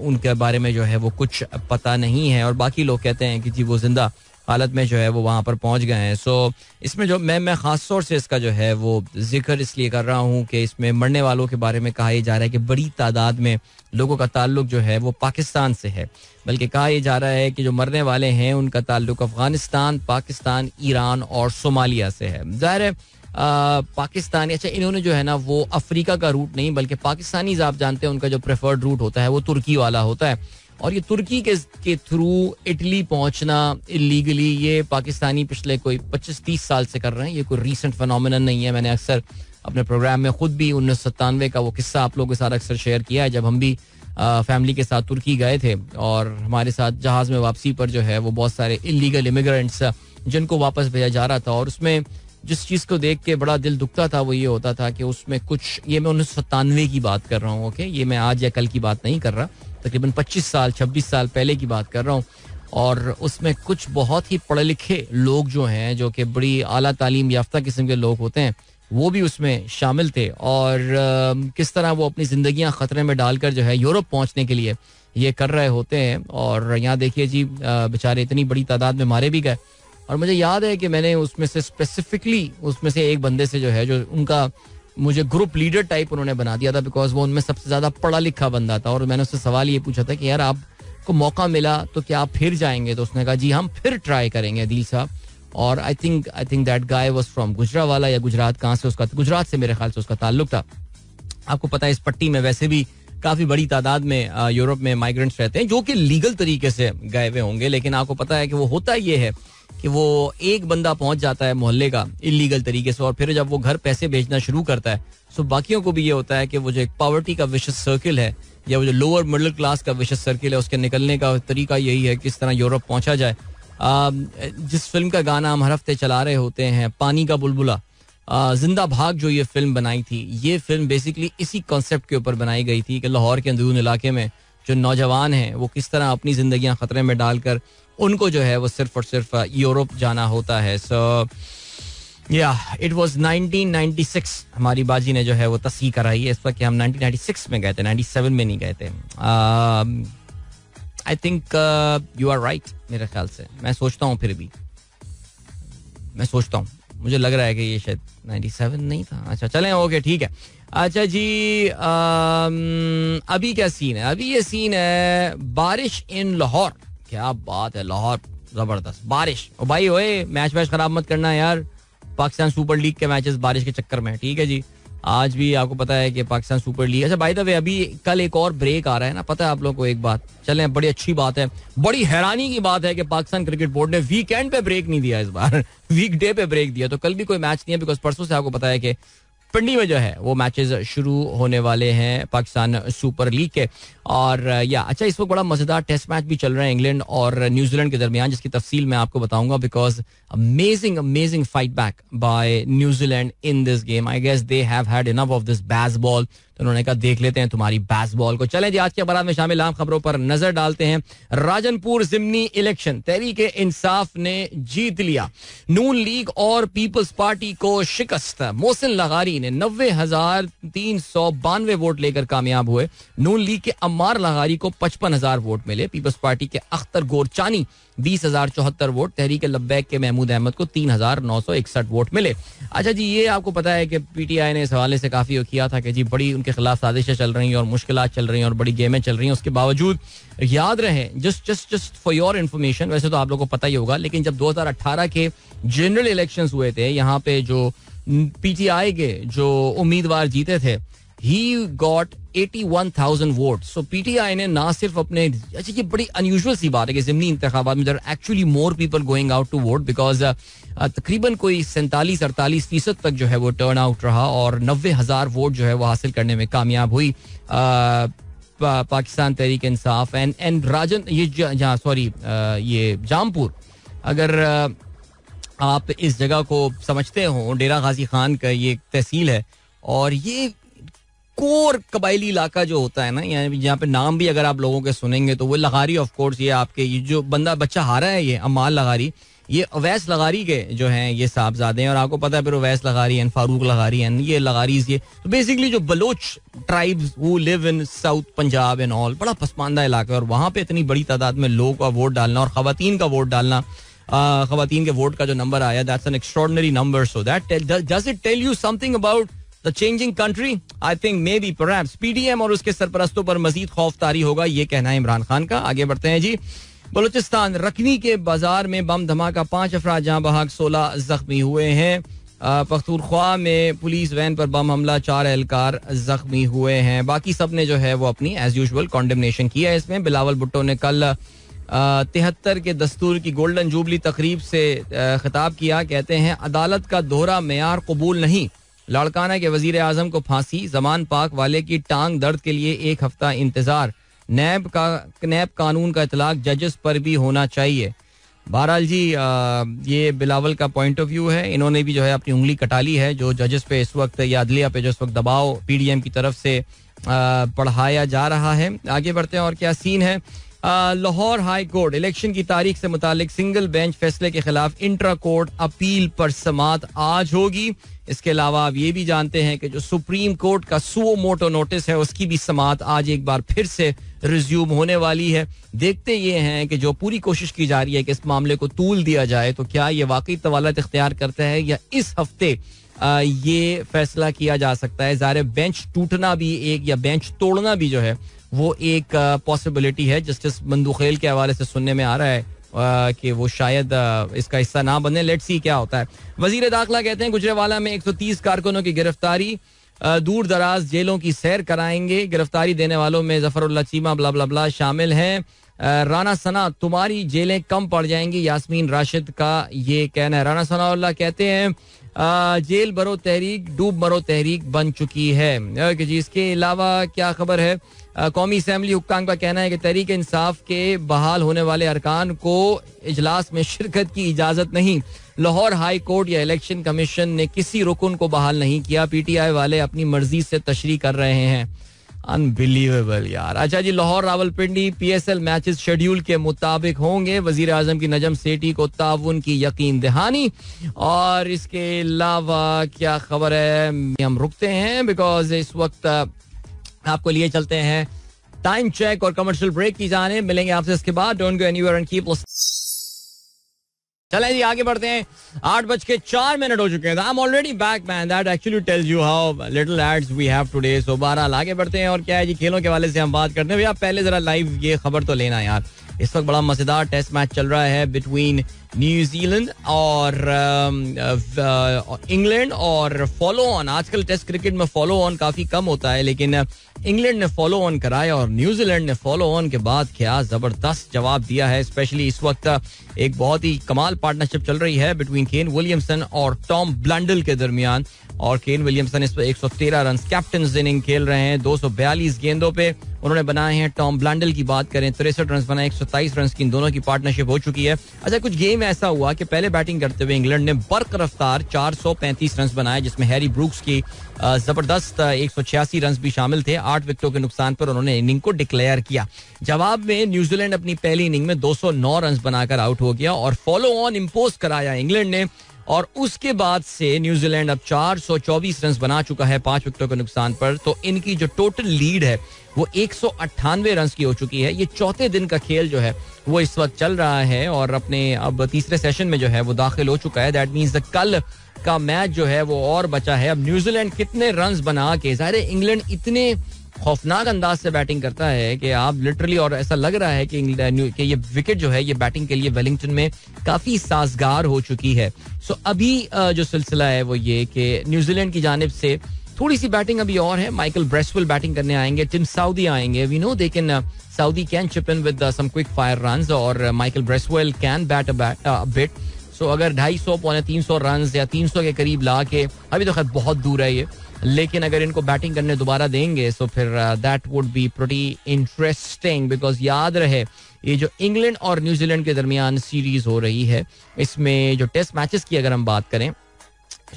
A: उनके बारे में जो है वो कुछ पता नहीं है, और बाकी लोग कहते हैं कि जी वो जिंदा हालत में जो है वो वहाँ पर पहुँच गए हैं. सो इसमें जो मैं ख़ास तौर से इसका जो है वो जिक्र इसलिए कर रहा हूँ कि इसमें मरने वालों के बारे में कहा यह जा रहा है कि बड़ी तादाद में लोगों का ताल्लुक जो है वो पाकिस्तान से है. बल्कि कहा यह जा रहा है कि जो मरने वाले हैं उनका ताल्लुक अफगानिस्तान, पाकिस्तान, ईरान और सोमालिया से है. ज़ाहिर है पाकिस्तानी, अच्छा इन्होंने जो है ना वो अफ्रीका का रूट नहीं बल्कि पाकिस्तानीज आप जानते हैं उनका जो प्रेफर्ड रूट होता है वो तुर्की वाला होता है, और ये तुर्की के थ्रू इटली पहुंचना इलीगली ये पाकिस्तानी पिछले कोई 25-30 साल से कर रहे हैं. ये कोई रीसेंट फिनोमिनन नहीं है. मैंने अक्सर अपने प्रोग्राम में खुद भी 1997 का वो किस्सा आप लोगों के साथ अक्सर शेयर किया है जब हम भी फैमिली के साथ तुर्की गए थे और हमारे साथ जहाज़ में वापसी पर जो है वो बहुत सारे इलीगल इमिग्रेंट्स जिनको वापस भेजा जा रहा था, और उसमें जिस चीज़ को देख के बड़ा दिल दुखता था वो ये होता था कि उसमें कुछ, ये मैं 1997 की बात कर रहा हूँ, ओके, ये मैं आज या कल की बात नहीं कर रहा, तकरीबन 25 साल 26 साल पहले की बात कर रहा हूँ. और उसमें कुछ बहुत ही पढ़े लिखे लोग जो हैं जो कि बड़ी आला तालीम याफ्ता किस्म के लोग होते हैं वो भी उसमें शामिल थे, और किस तरह वो अपनी ज़िंदगियां ख़तरे में डालकर जो है यूरोप पहुंचने के लिए ये कर रहे होते हैं. और यहाँ देखिए जी बेचारे इतनी बड़ी तादाद में मारे भी गए. और मुझे याद है कि मैंने उसमें से स्पेसिफिकली उसमें से एक बंदे से जो है जो उनका मुझे ग्रुप लीडर टाइप उन्होंने बना दिया था बिकॉज वो उनमें सबसे ज़्यादा पढ़ा लिखा बंदा था, और मैंने उससे सवाल ये पूछा था कि यार आपको मौका मिला तो क्या आप फिर जाएंगे, तो उसने कहा जी हम फिर ट्राई करेंगे अदील साहब. और I think that guy was from Gujranwala या गुजरात, कहाँ से उसका, गुजरात से मेरे ख्याल से उसका ताल्लुक था. आपको पता है इस पट्टी में वैसे भी काफ़ी बड़ी तादाद में यूरोप में माइग्रेंट्स रहते हैं जो कि लीगल तरीके से गए हुए होंगे, लेकिन आपको पता है कि वो होता ये है कि वो एक बंदा पहुंच जाता है मोहल्ले का इलीगल तरीके से, और फिर जब वो घर पैसे भेजना शुरू करता है सो बाकियों को भी ये होता है कि वो जो एक पॉवर्टी का विशेष सर्किल है या वो जो लोअर मिडिल क्लास का विशेष सर्किल है उसके निकलने का तरीका यही है किस तरह यूरोप पहुंचा जाए. जिस फिल्म का गाना हम हर हफ्ते चला रहे होते हैं, पानी का बुलबुला, जिंदा भाग, जो ये फिल्म बनाई थी, ये फिल्म बेसिकली इसी कॉन्सेप्ट के ऊपर बनाई गई थी कि लाहौर के अंदरून इलाके में जो नौजवान हैं वो किस तरह अपनी जिंदगियां खतरे में डालकर उनको जो है वो सिर्फ और सिर्फ यूरोप जाना होता है. सो या इट वाज 1996 हमारी बाजी ने जो है वो तस्हीह कराई है इस वक्त कि हम 1996 में गए थे, 97 में नहीं गए थे. I think you are right. मेरे ख्याल से मैं सोचता हूँ, फिर भी मैं सोचता हूँ, मुझे लग रहा है कि ये शायद 97 नहीं था. अच्छा चलें, ओके ठीक है. अच्छा जी अभी क्या सीन है? अभी ये सीन है बारिश इन लाहौर. क्या बात है, लाहौर जबरदस्त बारिश. ओ भाई ओए मैच खराब मत करना यार, पाकिस्तान सुपर लीग के मैचेस बारिश के चक्कर में, ठीक है जी. आज भी आपको पता है कि पाकिस्तान सुपर लीग, अच्छा बाय द वे अभी कल एक और ब्रेक आ रहा है ना, पता है आप लोगों को एक बात, चलें बड़ी अच्छी बात है, बड़ी हैरानी की बात है कि पाकिस्तान क्रिकेट बोर्ड ने वीकेंड पे ब्रेक नहीं दिया इस बार, वीकडे पे ब्रेक दिया. तो कल भी कोई मैच नहीं है बिकॉज परसों से आपको पता है कि पिंडी में जो है वो मैचेस शुरू होने वाले हैं पाकिस्तान सुपर लीग के. और या अच्छा इस वक्त बड़ा मजेदार टेस्ट मैच भी चल रहे हैं इंग्लैंड और न्यूजीलैंड के दरमियान, जिसकी तफसील मैं आपको बताऊंगा because amazing fight back by New Zealand in this game. I guess they have had enough of this baseball, तो उन्होंने कहा देख लेते हैं तुम्हारी बेसबॉल को. चलें जी आज के बारात में शामिल आम खबरों पर नजर डालते हैं. राजनपुर जिमनी इलेक्शन, तहरीके इंसाफ ने जीत लिया, नून लीग और पीपल्स पार्टी को शिकस्त. मोहसिन लगारी ने 90,392 वोट लेकर कामयाब हुए. नून लीग के अम्मार लगारी को 55,000 वोट मिले. पीपल्स पार्टी के अख्तर गोरचानी 20,074 वोट. तहरीक लब्बैक के महमूद अहमद को 3,961 वोट मिले. अच्छा जी ये आपको पता है कि पीटीआई ने इस हवाले से काफी किया था कि जी बड़ी उनके खिलाफ साजिशें चल रही हैं और मुश्किलात चल रही हैं और बड़ी गेमें चल रही हैं. उसके बावजूद याद रहे, जस्ट फॉर योर इन्फॉर्मेशन, वैसे तो आप लोगों को पता ही होगा, लेकिन जब 2018 के जनरल इलेक्शंस हुए थे यहाँ पे जो पीटीआई के जो उम्मीदवार जीते थे, he got 81,000 vote. So PTI ने ना सिर्फ अपने, अच्छा ये बड़ी अनयूजुअल सी बात है कि ज़िमनी इंतखाबात में actually more people going out to vote because तकरीबन कोई 47-48% तक जो है वो टर्न आउट रहा और 90,000 वोट जो है वो हासिल करने में कामयाब हुई पाकिस्तान तहरीक इंसाफ एंड राजन ये जहाँ सॉरी ये जामपुर. अगर आप इस जगह को समझते हो, डेरा गाजी खान का ये तहसील है और ये कोर कबायली इलाका जो होता है ना, यहाँ पे नाम भी अगर आप लोगों के सुनेंगे तो वो लगारी, ऑफ कोर्स ये आपके ये जो बंदा बच्चा हारा है ये अमाल लगारी, ये अवैस लगारी के जो हैं ये साहबजादे हैं, और आपको पता है फिर अवैस लगारी हैं, फारूक लगारी हैं, ये लगारीज, ये तो बेसिकली जो Baloch tribes who live in South Punjab and all, बड़ा पसमानदा इलाका है, और वहाँ पे इतनी बड़ी तादाद में लोगों का वोट डालना और खवातीन का वोट डालना, खवातीन के वोट का जो नंबर आया, that's an extraordinary number. So that does it tell you something about the changing country? I think maybe perhaps PDM और उसके सरपरस्तों पर मजीद खौफ तारी होगा, ये कहना है इमरान खान का. आगे बढ़ते हैं जी. बलूचिस्तान रखनी के बाजार में बम धमाका, 5 अफराद जहां बहक, 16 जख्मी हुए हैं. पख्तूनख्वा में पुलिस वैन पर बम हमला, 4 एहलकार जख्मी हुए हैं. बाकी सब ने जो है वो अपनी एज यूजुअल कॉन्डेमनेशन किया है इसमें. बिलावल भुट्टो ने कल 73 के दस्तूर की गोल्डन जुबली तकरीब से खिताब किया. कहते हैं अदालत का दोहरा मेयार कबूल नहीं. लाड़काना के वजीर आजम को फांसी, जमान पाक वाले की टांग दर्द के लिए 1 हफ्ता इंतजार. नैब कानून का इतलाक जजेस पर भी होना चाहिए. बहरहाल जी ये बिलावल का पॉइंट ऑफ व्यू है. इन्होंने भी जो है अपनी उंगली कटा ली है जो जजेस पे इस वक्त या अदलिया पे जो इस वक्त दबाव पीडीएम की तरफ से बढ़ाया जा रहा है. आगे बढ़ते हैं और क्या सीन है. लाहौर हाई कोर्ट इलेक्शन की तारीख से मुतालिक सिंगल बेंच फैसले के खिलाफ इंट्रा कोर्ट अपील पर समाअत आज होगी. इसके अलावा आप ये भी जानते हैं कि जो सुप्रीम कोर्ट का सुओ मोटो नोटिस है उसकी भी समाअत आज एक बार फिर से रिज्यूम होने वाली है. देखते ये हैं कि जो पूरी कोशिश की जा रही है कि इस मामले को तूल दिया जाए तो क्या ये वाकई तवालत इख्तियार करता है या इस हफ्ते ये फैसला किया जा सकता है. ज़ाहिर बेंच टूटना भी एक या बेंच तोड़ना भी जो है वो एक पॉसिबिलिटी है. जस्टिस मंदुखेल के हवाले से सुनने में आ रहा है कि वो शायद इसका हिस्सा ना बने. लेट्स सी क्या होता है. वजीर दाखिला कहते हैं गुजरेवाला में 130 कारकुनों की गिरफ्तारी, दूर दराज जेलों की सैर कराएंगे. गिरफ्तारी देने वालों में जफरुल्लाह चीमा ब्ला ब्ला ब्ला शामिल हैं. राना सना तुम्हारी जेलें कम पड़ जाएंगी, यास्मीन राशिद का ये कहना है. राना सनाउल्लाह कहते हैं जेल बरो तहरीक डूब मरो तहरीक बन चुकी है. जी इसके अलावा क्या खबर है. कौमी असम्बली हुक्काम का कहना है कि तहरीक इंसाफ के बहाल होने वाले अरकान को इजलास में शिरकत की इजाजत नहीं. लाहौर हाई कोर्ट या इलेक्शन कमीशन ने किसी रुकन को बहाल नहीं किया. पीटीआई वाले अपनी मर्जी से तशरीह कर रहे हैं. अनबिलीवेबल यार. अच्छा जी, Lahore Rawalpindi PSL matches schedule के मुताबिक होंगे. वजीर आजम की नजम सेठी को ताउन की यकीन दहानी. और इसके अलावा क्या खबर है, हम रुकते हैं बिकॉज इस वक्त आपको लिए चलते हैं टाइम चेक और कमर्शियल ब्रेक की जाने. मिलेंगे आपसे इसके बाद. Don't go anywhere and keep चलें जी आगे बढ़ते हैं. 8:04 हो चुके हैं. I am already back man. That actually tells you how little ads we have today. So बहरहाल आगे बढ़ते हैं और क्या है जी, खेलों के हवाले से हम बात करते हैं. भैया पहले जरा लाइव ये खबर तो लेना यार. इस वक्त बड़ा मजेदार टेस्ट मैच चल रहा है बिटवीन न्यूजीलैंड और इंग्लैंड. और फॉलो ऑन, आजकल टेस्ट क्रिकेट में फॉलो ऑन काफी कम होता है, लेकिन इंग्लैंड ने फॉलो ऑन कराया और न्यूजीलैंड ने फॉलो ऑन के बाद क्या जबरदस्त जवाब दिया है. स्पेशली इस वक्त एक बहुत ही कमाल पार्टनरशिप चल रही है बिटवीन केन विलियमसन और टॉम ब्लैंडल के दरमियान. और केन विलियमसन इस पर 113 रन कैप्टन इनिंग खेल रहे हैं 242 गेंदों पे उन्होंने बनाए हैं. टॉम ब्लैंडल की बात करें 63 रन बनाए, 127 रन की इन दोनों की पार्टनरशिप हो चुकी है. अच्छा, कुछ गेम ऐसा हुआ कि पहले बैटिंग करते हुए इंग्लैंड ने बर्क रफ्तार 435 रन बनाए, जिसमें हैरी ब्रूक्स की जबरदस्त 186 रन भी शामिल थे. 8 विकेटों के नुकसान पर उन्होंने इनिंग को डिक्लेयर किया. जवाब में न्यूजीलैंड अपनी पहली इनिंग में 209 रन बनाकर आउट हो गया और फॉलो ऑन इंपोज कराया इंग्लैंड ने. और उसके बाद से न्यूजीलैंड अब 424 रन बना चुका है 5 विकेटों के नुकसान पर. तो इनकी जो टोटल लीड है वो 198 रन की हो चुकी है. ये चौथे दिन का खेल जो है वो इस वक्त चल रहा है और अपने अब तीसरे सेशन में जो है वो दाखिल हो चुका है. दैट मींस कल का मैच जो है वो और बचा है. अब न्यूजीलैंड कितने रन बना के, ज़ाहिर है इंग्लैंड इतने खौफनाक अंदाज से बैटिंग करता है कि आप लिटरली, और ऐसा लग रहा है कि ये विकेट जो है ये बैटिंग के लिए वेलिंगटन में काफी साजगार हो चुकी है. सो अभी जो सिलसिला है वो ये कि न्यूजीलैंड की जानिब से थोड़ी सी बैटिंग अभी और है. माइकल ब्रेसवेल बैटिंग करने आएंगे, टिम साउदी आएंगे. We know they can, Southee can chip in with some quick fire runs और Michael Bracewell can bat a bit. So अगर 250 पौने 300 रन या 300 के करीब ला के, अभी तो खैर बहुत दूर है ये, लेकिन अगर इनको बैटिंग करने दोबारा देंगे तो फिर that would be pretty interesting. Because याद रहे ये जो इंग्लैंड और न्यूजीलैंड के दरमियान सीरीज हो रही है, इसमें जो टेस्ट मैचेस की अगर हम बात करें,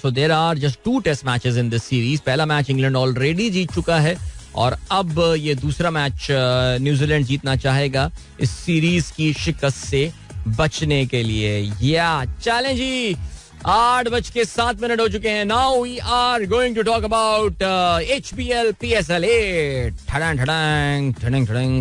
A: so there are just 2 test matches in this series. पहला मैच इंग्लैंड ऑलरेडी जीत चुका है और अब ये दूसरा मैच न्यूजीलैंड जीतना चाहेगा इस सीरीज की शिकस्त से बचने के लिए। या चलें जी, 8:07 हो चुके हैं. Now we are going to talk about HPL PSL 8. ठड़ंग.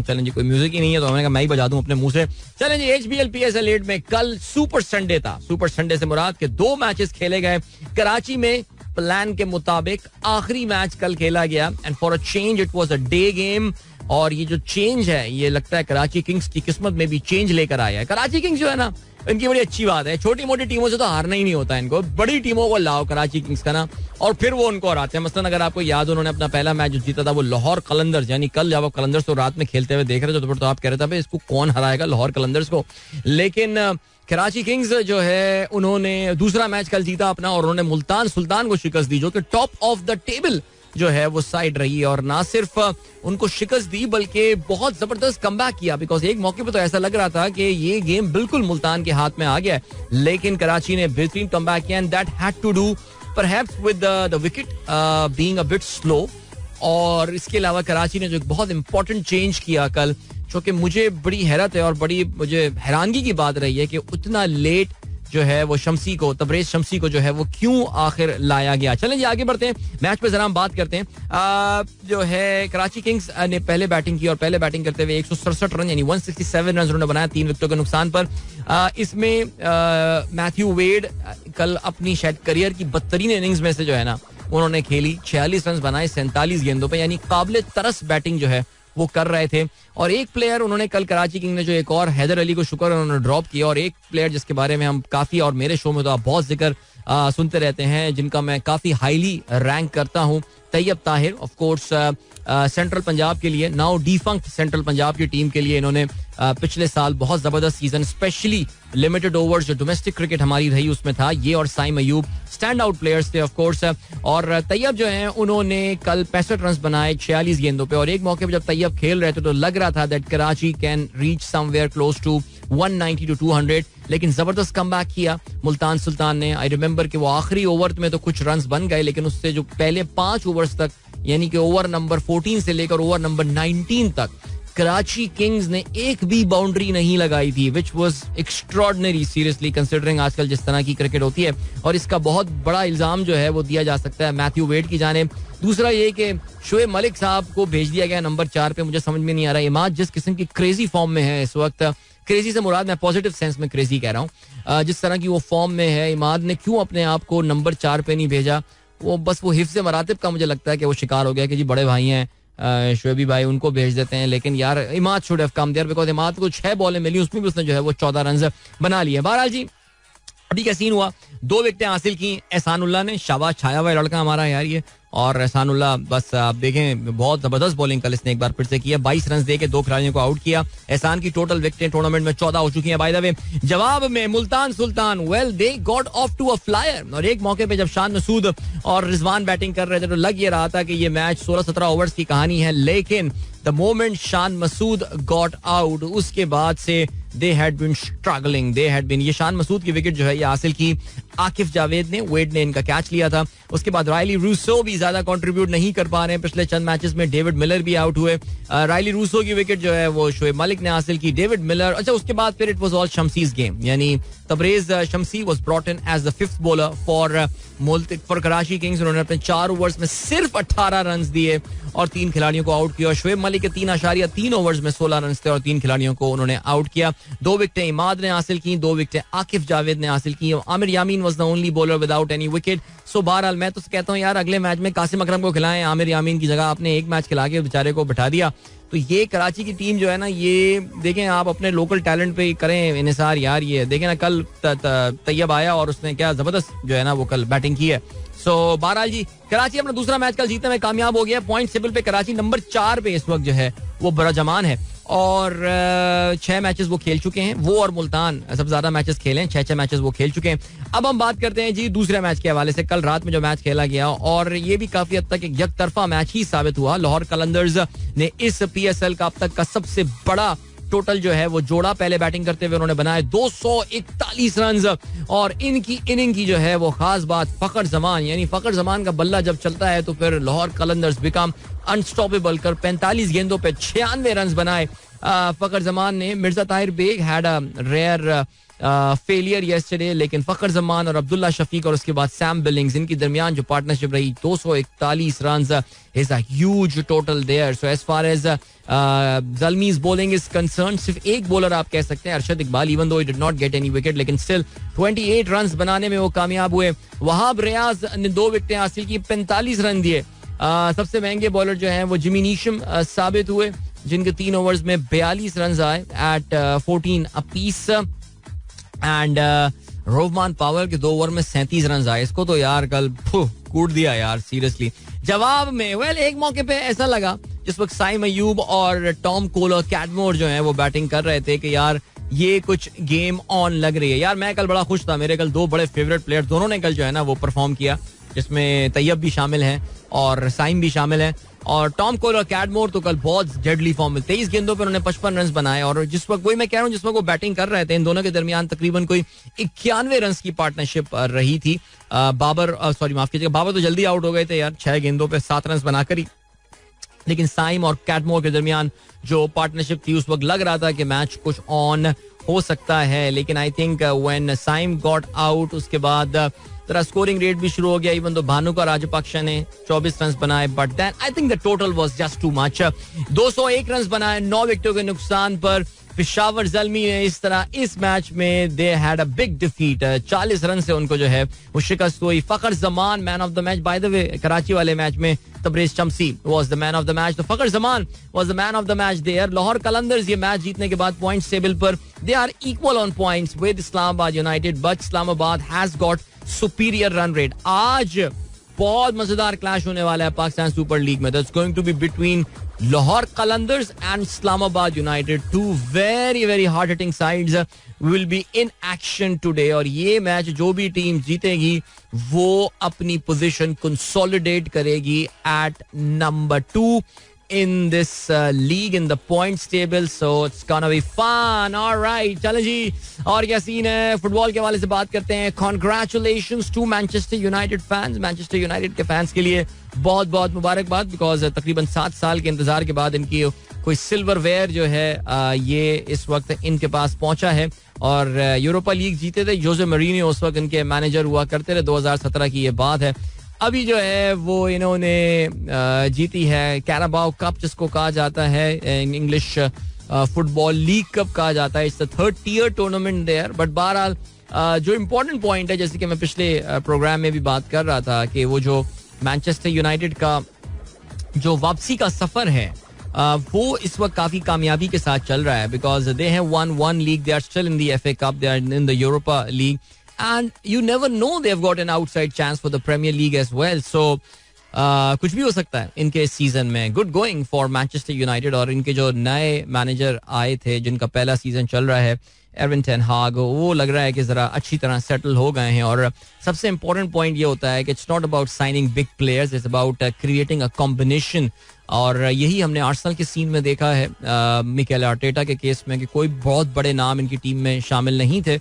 A: चलें जी, कोई म्यूजिक ही नहीं है तो मैंने कहा मैं ही बजा दूं अपने मुंह से. चलें जी, HPL PSL 8 में कल सुपर संडे था. सुपर संडे से मुराद के 2 मैचेस खेले गए कराची में. प्लान के मुताबिक आखिरी मैच कल खेला गया and for a change it was a day game. और ये जो चेंज है, ये लगता है कराची किंग्स की किस्मत में भी चेंज लेकर आया है. कराची किंग्स जो है ना, इनकी बड़ी अच्छी बात है, छोटी मोटी टीमों से तो हारना ही नहीं होता इनको. बड़ी टीमों को लाओ कराची किंग्स का ना, और फिर वो उनको हराते हैं. मसलन अगर आपको याद, उन्होंने अपना पहला मैच जो जीता था वो लाहौर कलंदर्स, यानी कल जब आप कलंदर्स तो रात में खेलते हुए देख रहे थे तो आप कह रहे थे इसको कौन हराएगा लाहौर कलंदर्स को. लेकिन कराची किंग्स जो है उन्होंने दूसरा मैच कल जीता अपना, और उन्होंने मुल्तान सुल्तान को शिकस्त दी जो कि टॉप ऑफ द टेबल जो है वो साइड रही है. और ना सिर्फ उनको शिकस्त दी बल्कि बहुत जबरदस्त कमबैक किया. बिकॉज एक मौके पे तो ऐसा लग रहा था कि ये गेम बिल्कुल मुल्तान के हाथ में आ गया है, लेकिन कराची ने बेहतरीन कमबैक किया and that had to do perhaps with the wicket being a bit slow. और इसके अलावा कराची ने जो एक बहुत इंपॉर्टेंट चेंज किया कल, जो कि मुझे बड़ी हैरत है और बड़ी मुझे हैरानगी की बात रही है कि उतना लेट जो है वो शमसी को, तबरेज शमसी को जो है वो क्यों आखिर लाया गया. चलें जी आगे बढ़ते हैं, मैच पे जरा हम बात करते हैं. जो है कराची किंग्स ने पहले बैटिंग की और पहले बैटिंग करते हुए 167 रन यानी 167 रन उन्होंने बनाया 3 विकेटों के नुकसान पर. इसमें मैथ्यू वेड कल अपनी शायद करियर की बदतरीन इनिंग्स में से जो है ना उन्होंने खेली. 46 रन बनाए 47 गेंदों पे, यानी काबिल तरस बैटिंग जो है वो कर रहे थे. और एक प्लेयर उन्होंने कल कराची किंग ने जो एक और हैदर अली को शुक्र उन्होंने ड्रॉप किया, और एक प्लेयर जिसके बारे में हम काफी, और मेरे शो में तो आप बहुत जिक्र सुनते रहते हैं, जिनका मैं काफी हाईली रैंक करता हूं, Tayyab Tahir. Of course central Punjab के लिए, नाउ डिफंक्ट सेंट्रल पंजाब की टीम के लिए इन्होंने पिछले साल बहुत जबरदस्त सीजन, स्पेशली लिमिटेड ओवर्स जो डोमेस्टिक क्रिकेट हमारी रही उसमें था, ये और Saim Ayub stand out players थे ऑफ कोर्स. और तैयब जो है उन्होंने कल 65 रन बनाए 46 गेंदों पे. और एक मौके पे जब तैयब खेल रहे थे तो लग रहा था that Karachi can reach somewhere close to 190 to 200, लेकिन जबरदस्त कमबैक किया मुल्तान सुल्तान ने. आई रिमेंबर कि वो आखिरी ओवर में तो कुछ रन्स बन गए, लेकिन उससे जो पहले 5 ओवर्स तक, यानी कि ओवर नंबर 14 से लेकर ओवर नंबर 19 तक कराची किंग्स ने एक भी बाउंड्री नहीं लगाई थी, which was extraordinary seriously considering आजकल जिस तरह की क्रिकेट होती है. और इसका बहुत बड़ा इल्जाम जो है वो दिया जा सकता है मैथ्यू वेड की जानिब. दूसरा ये कि शोएब मलिक साहब को भेज दिया गया नंबर 4 पे. मुझे समझ में नहीं आ रहा इमाद जिस किस्म की क्रेजी फॉर्म में है इस वक्त, क्रेजी से मुराद मैं पॉजिटिव सेंस में क्रेजी कह रहा हूँ, जिस तरह की वो फॉर्म में है, इमाद ने क्यों अपने आप को नंबर 4 पे नहीं भेजा. वो बस वो हिफ्ज़ मरातिब का मुझे लगता है कि वो शिकार हो गया कि जी बड़े भाई हैं शोएबी भाई, उनको भेज देते हैं. लेकिन यार Imad should have come there, because Imad को 6 बॉलें मिली, उसमें भी उसने जो है वो 14 रन बना लिए. बहरहाल जी अभी क्या सीन हुआ, 2 विकेटें हासिल की एहसानुल्लाह ने. शाबाश, छाया हुआ लड़का हमारा यार ये. और एहसानुल्लाह बस आप देखें बहुत जबरदस्त बॉलिंग कल इसने एक बार फिर से किया. 22 रन देके 2 खिलाड़ियों को आउट किया. एहसान की टोटल विकेटें टूर्नामेंट में 14 हो चुकी हैं बाय द वे. जवाब में Multan Sultan well they got off to a flyer. और एक मौके पे जब शान मसूद और रिजवान बैटिंग कर रहे थे तो लग ये रहा था कि ये मैच 16-17 ओवर्स की कहानी है, लेकिन the moment Shan Masood got out उसके बाद से they had been struggling, they had been, ये शान मसूद की विकेट जो है ये हासिल की आकिफ जावेद ने, वेड ने इनका कैच लिया था. उसके बाद रायली रूसो भी ज्यादा कंट्रीब्यूट नहीं कर पा रहे हैं पिछले चंद मैचेस में. डेविड मिलर भी आउट हुए. रायली रूसो की विकेट जो है वो शोएब मलिक ने हासिल की, डेविड मिलर. अच्छा उसके बाद फिर it was all Shamsi's game, यानी Tabraiz Shamsi was brought in as the 5th bowler for Karachi Kings. उन्होंने अपने 4 ओवर्स में सिर्फ 18 रन दिए और 3 खिलाड़ियों को आउट किया. शोएब मलिक के 3.3 ओवर्स में 16 रन थे और 3 खिलाड़ियों को उन्होंने आउट किया. 2 विकेटें इमाद ने हासिल की, 2 विकेटें आकिफ जावेद ने हासिल की. Amir Yamin was the only bowler without any wicket. So बहरहाल मैं तो कहता हूँ यार अगले मैच में कासिम अकरम को खिलाएं, आमिर यामीन की जगह आपने एक मैच खिला के बेचारे को बिठा दिया. तो ये कराची की टीम जो है ना, ये देखें आप अपने लोकल टैलेंट पे करें इन्हिसार यार. ये देखें ना कल तैयब आया और उसने क्या जबरदस्त जो है ना वो कल बैटिंग की है. सो बहरहाल जी कराची अपना दूसरा मैच कल जीतने में कामयाब हो गया. पॉइंट टेबल पे कराची नंबर 4 पे इस वक्त जो है वो बराजमान है और 6 मैचेस वो खेल चुके हैं. वो और मुल्तान सबसे ज्यादा मैचेस खेले हैं, 6 मैचेस वो खेल चुके हैं. अब हम बात करते हैं जी दूसरे मैच के हवाले से. कल रात में जो मैच खेला गया और ये भी काफी हद तक एक यकतरफा मैच ही साबित हुआ. लाहौर कलंदर्स ने इस PSL का अब तक का सबसे बड़ा टोटल जो है वो जोड़ा. पहले बैटिंग करते हुए उन्होंने बनाए 241 रन और इनकी इनिंग की जो है वो खास बात फखर जमान, यानी फखर जमान का बल्ला जब चलता है तो फिर लाहौर कलंदर्स बिकम अनस्टॉपेबल कर 45 गेंदों पे 96 रन बनाए. फखर जमान ने. Mirza Tahir Baig had a rare failure yesterday, लेकिन फखर जमान और अब्दुल्ला शफीक और उसके बाद सैम बिलिंग्स, इनकी दरमियान जो पार्टनरशिप रही 241 run is a huge total there. So as far as Zalmi's bowling is concern, सिर्फ एक बॉलर आप कह सकते हैं, Arshad Iqbal, even though he did not get any wicket, लेकिन स्टिल 28 रन बनाने में वो कामयाब हुए. वहाब रियाज ने 2 विकेटें हासिल की, 45 रन दिए. सबसे महंगे बॉलर जो हैं वो जिमी नीशम साबित हुए, जिनके 3 ओवर्स में 42 रन आए एट 14 अपीस. एंड रोहमान पावर के 2 ओवर में 37 रन आए. इसको तो यार कल कूट दिया यार सीरियसली. जवाब में एक मौके पे ऐसा लगा जिस वक्त साइम अयूब और टॉम कोल और कैटमोर जो है वो बैटिंग कर रहे थे कि यार ये कुछ गेम ऑन लग रही है. यार मैं कल बड़ा खुश था, मेरे कल 2 बड़े फेवरेट प्लेयर दोनों ने कल जो है ना वो परफॉर्म किया, जिसमें तैयब भी शामिल हैं और साइम भी शामिल हैं. और टॉम कोल और कैटमोर तो कल बहुत डेडली फॉर्म में, 23 गेंदों पर उन्होंने 55 रन बनाए. और जिस वक्त वही मैं कह रहा हूँ, जिस वक्त वो बैटिंग कर रहे थे, इन दोनों के दरमियान तकरीबन कोई 91 रन की पार्टनरशिप रही थी. बाबर तो जल्दी आउट हो गए थे यार, 6 गेंदों पे 7 रन बनाकर ही. लेकिन साइम और कैटमोर के दरमियान जो पार्टनरशिप थी उस वक्त लग रहा था कि मैच कुछ ऑन हो सकता है. लेकिन I think when Saim got out, उसके बाद तेरा स्कोरिंग रेट भी शुरू हो गया, इवन तो भानुका राजपक्षा ने 24 रन बनाए, but then I think the total was just too much. 201 run बनाए 9 विकेटों के नुकसान पर. पेशावर ज़ल्मी ने इस तरह इस मैच में they had a big defeat, 40 run से उनको जो है वो शिकस्त हुई. Fakhar Zaman man of the match, by the way Karachi वाले मैच में Tabraiz Shamsi was the man of the match, तो Fakhar Zaman was the man of the match there. Lahore Qalandars ये मैच जीतने के बाद पॉइंट्स टेबल पर they are equal on points with Islamabad United, but Islamabad has got superior run rate. आज बहुत मजेदार क्लैश होने वाला है पाकिस्तान सुपर लीग में. That's going to be between Lahore Qalandars and Islamabad United, 2 very very hard hitting sides will be in action today. और ये मैच जो भी टीम जीतेगी वो अपनी पोजीशन कंसोलिडेट करेगी at number 2 in this league in the points table, so it's gonna be fun. All right, चलो जी, और क्या सीन है फुटबॉल के हवाले से बात करते हैं. Congratulations to Manchester United fans. Manchester United के फैंस के लिए बहुत बहुत मुबारकबाद, बिकॉज तकरीबन 7 साल के इंतजार के बाद इनकी कोई सिल्वर वेयर जो है ये इस वक्त इनके पास पहुंचा है. और यूरोपा लीग जीते थे, जोसे मरीनियो उस वक्त इनके मैनेजर हुआ करते थे, 2017 की ये बात है. अभी जो है वो इन्होंने जीती है कैराबाओ कप, जिसको कहा जाता है इंग्लिश फुटबॉल लीग कप कहा जाता है. It's the 3rd tier tournament there. But बहरहाल जो इम्पोर्टेंट पॉइंट है, जैसे कि मैं पिछले प्रोग्राम में भी बात कर रहा था, कि वो जो मैनचेस्टर यूनाइटेड का जो वापसी का सफर है वो इस वक्त काफी कामयाबी के साथ चल रहा है, because they have won 1 league, they are still in the FA Cup, they are in the Europa League. And you never know, they've got an outside chance for the Premier League as well. So कुछ भी हो सकता है इनके सीजन में. Good going for Manchester United. और इनके जो नए मैनेजर आए थे, जिनका पहला सीजन चल रहा है, एरविन टेन हाग, वो लग रहा है कि जरा अच्छी तरह सेटल हो गए हैं. और सबसे इंपॉर्टेंट पॉइंट ये होता है कि it's not about signing big players, it's about creating a combination. और यही हमने आर्सेनल के सीन में देखा है मिकेल आर्टेटा के केस में, कि कोई बहुत बड़े नाम इनकी टीम में शामिल नहीं थे,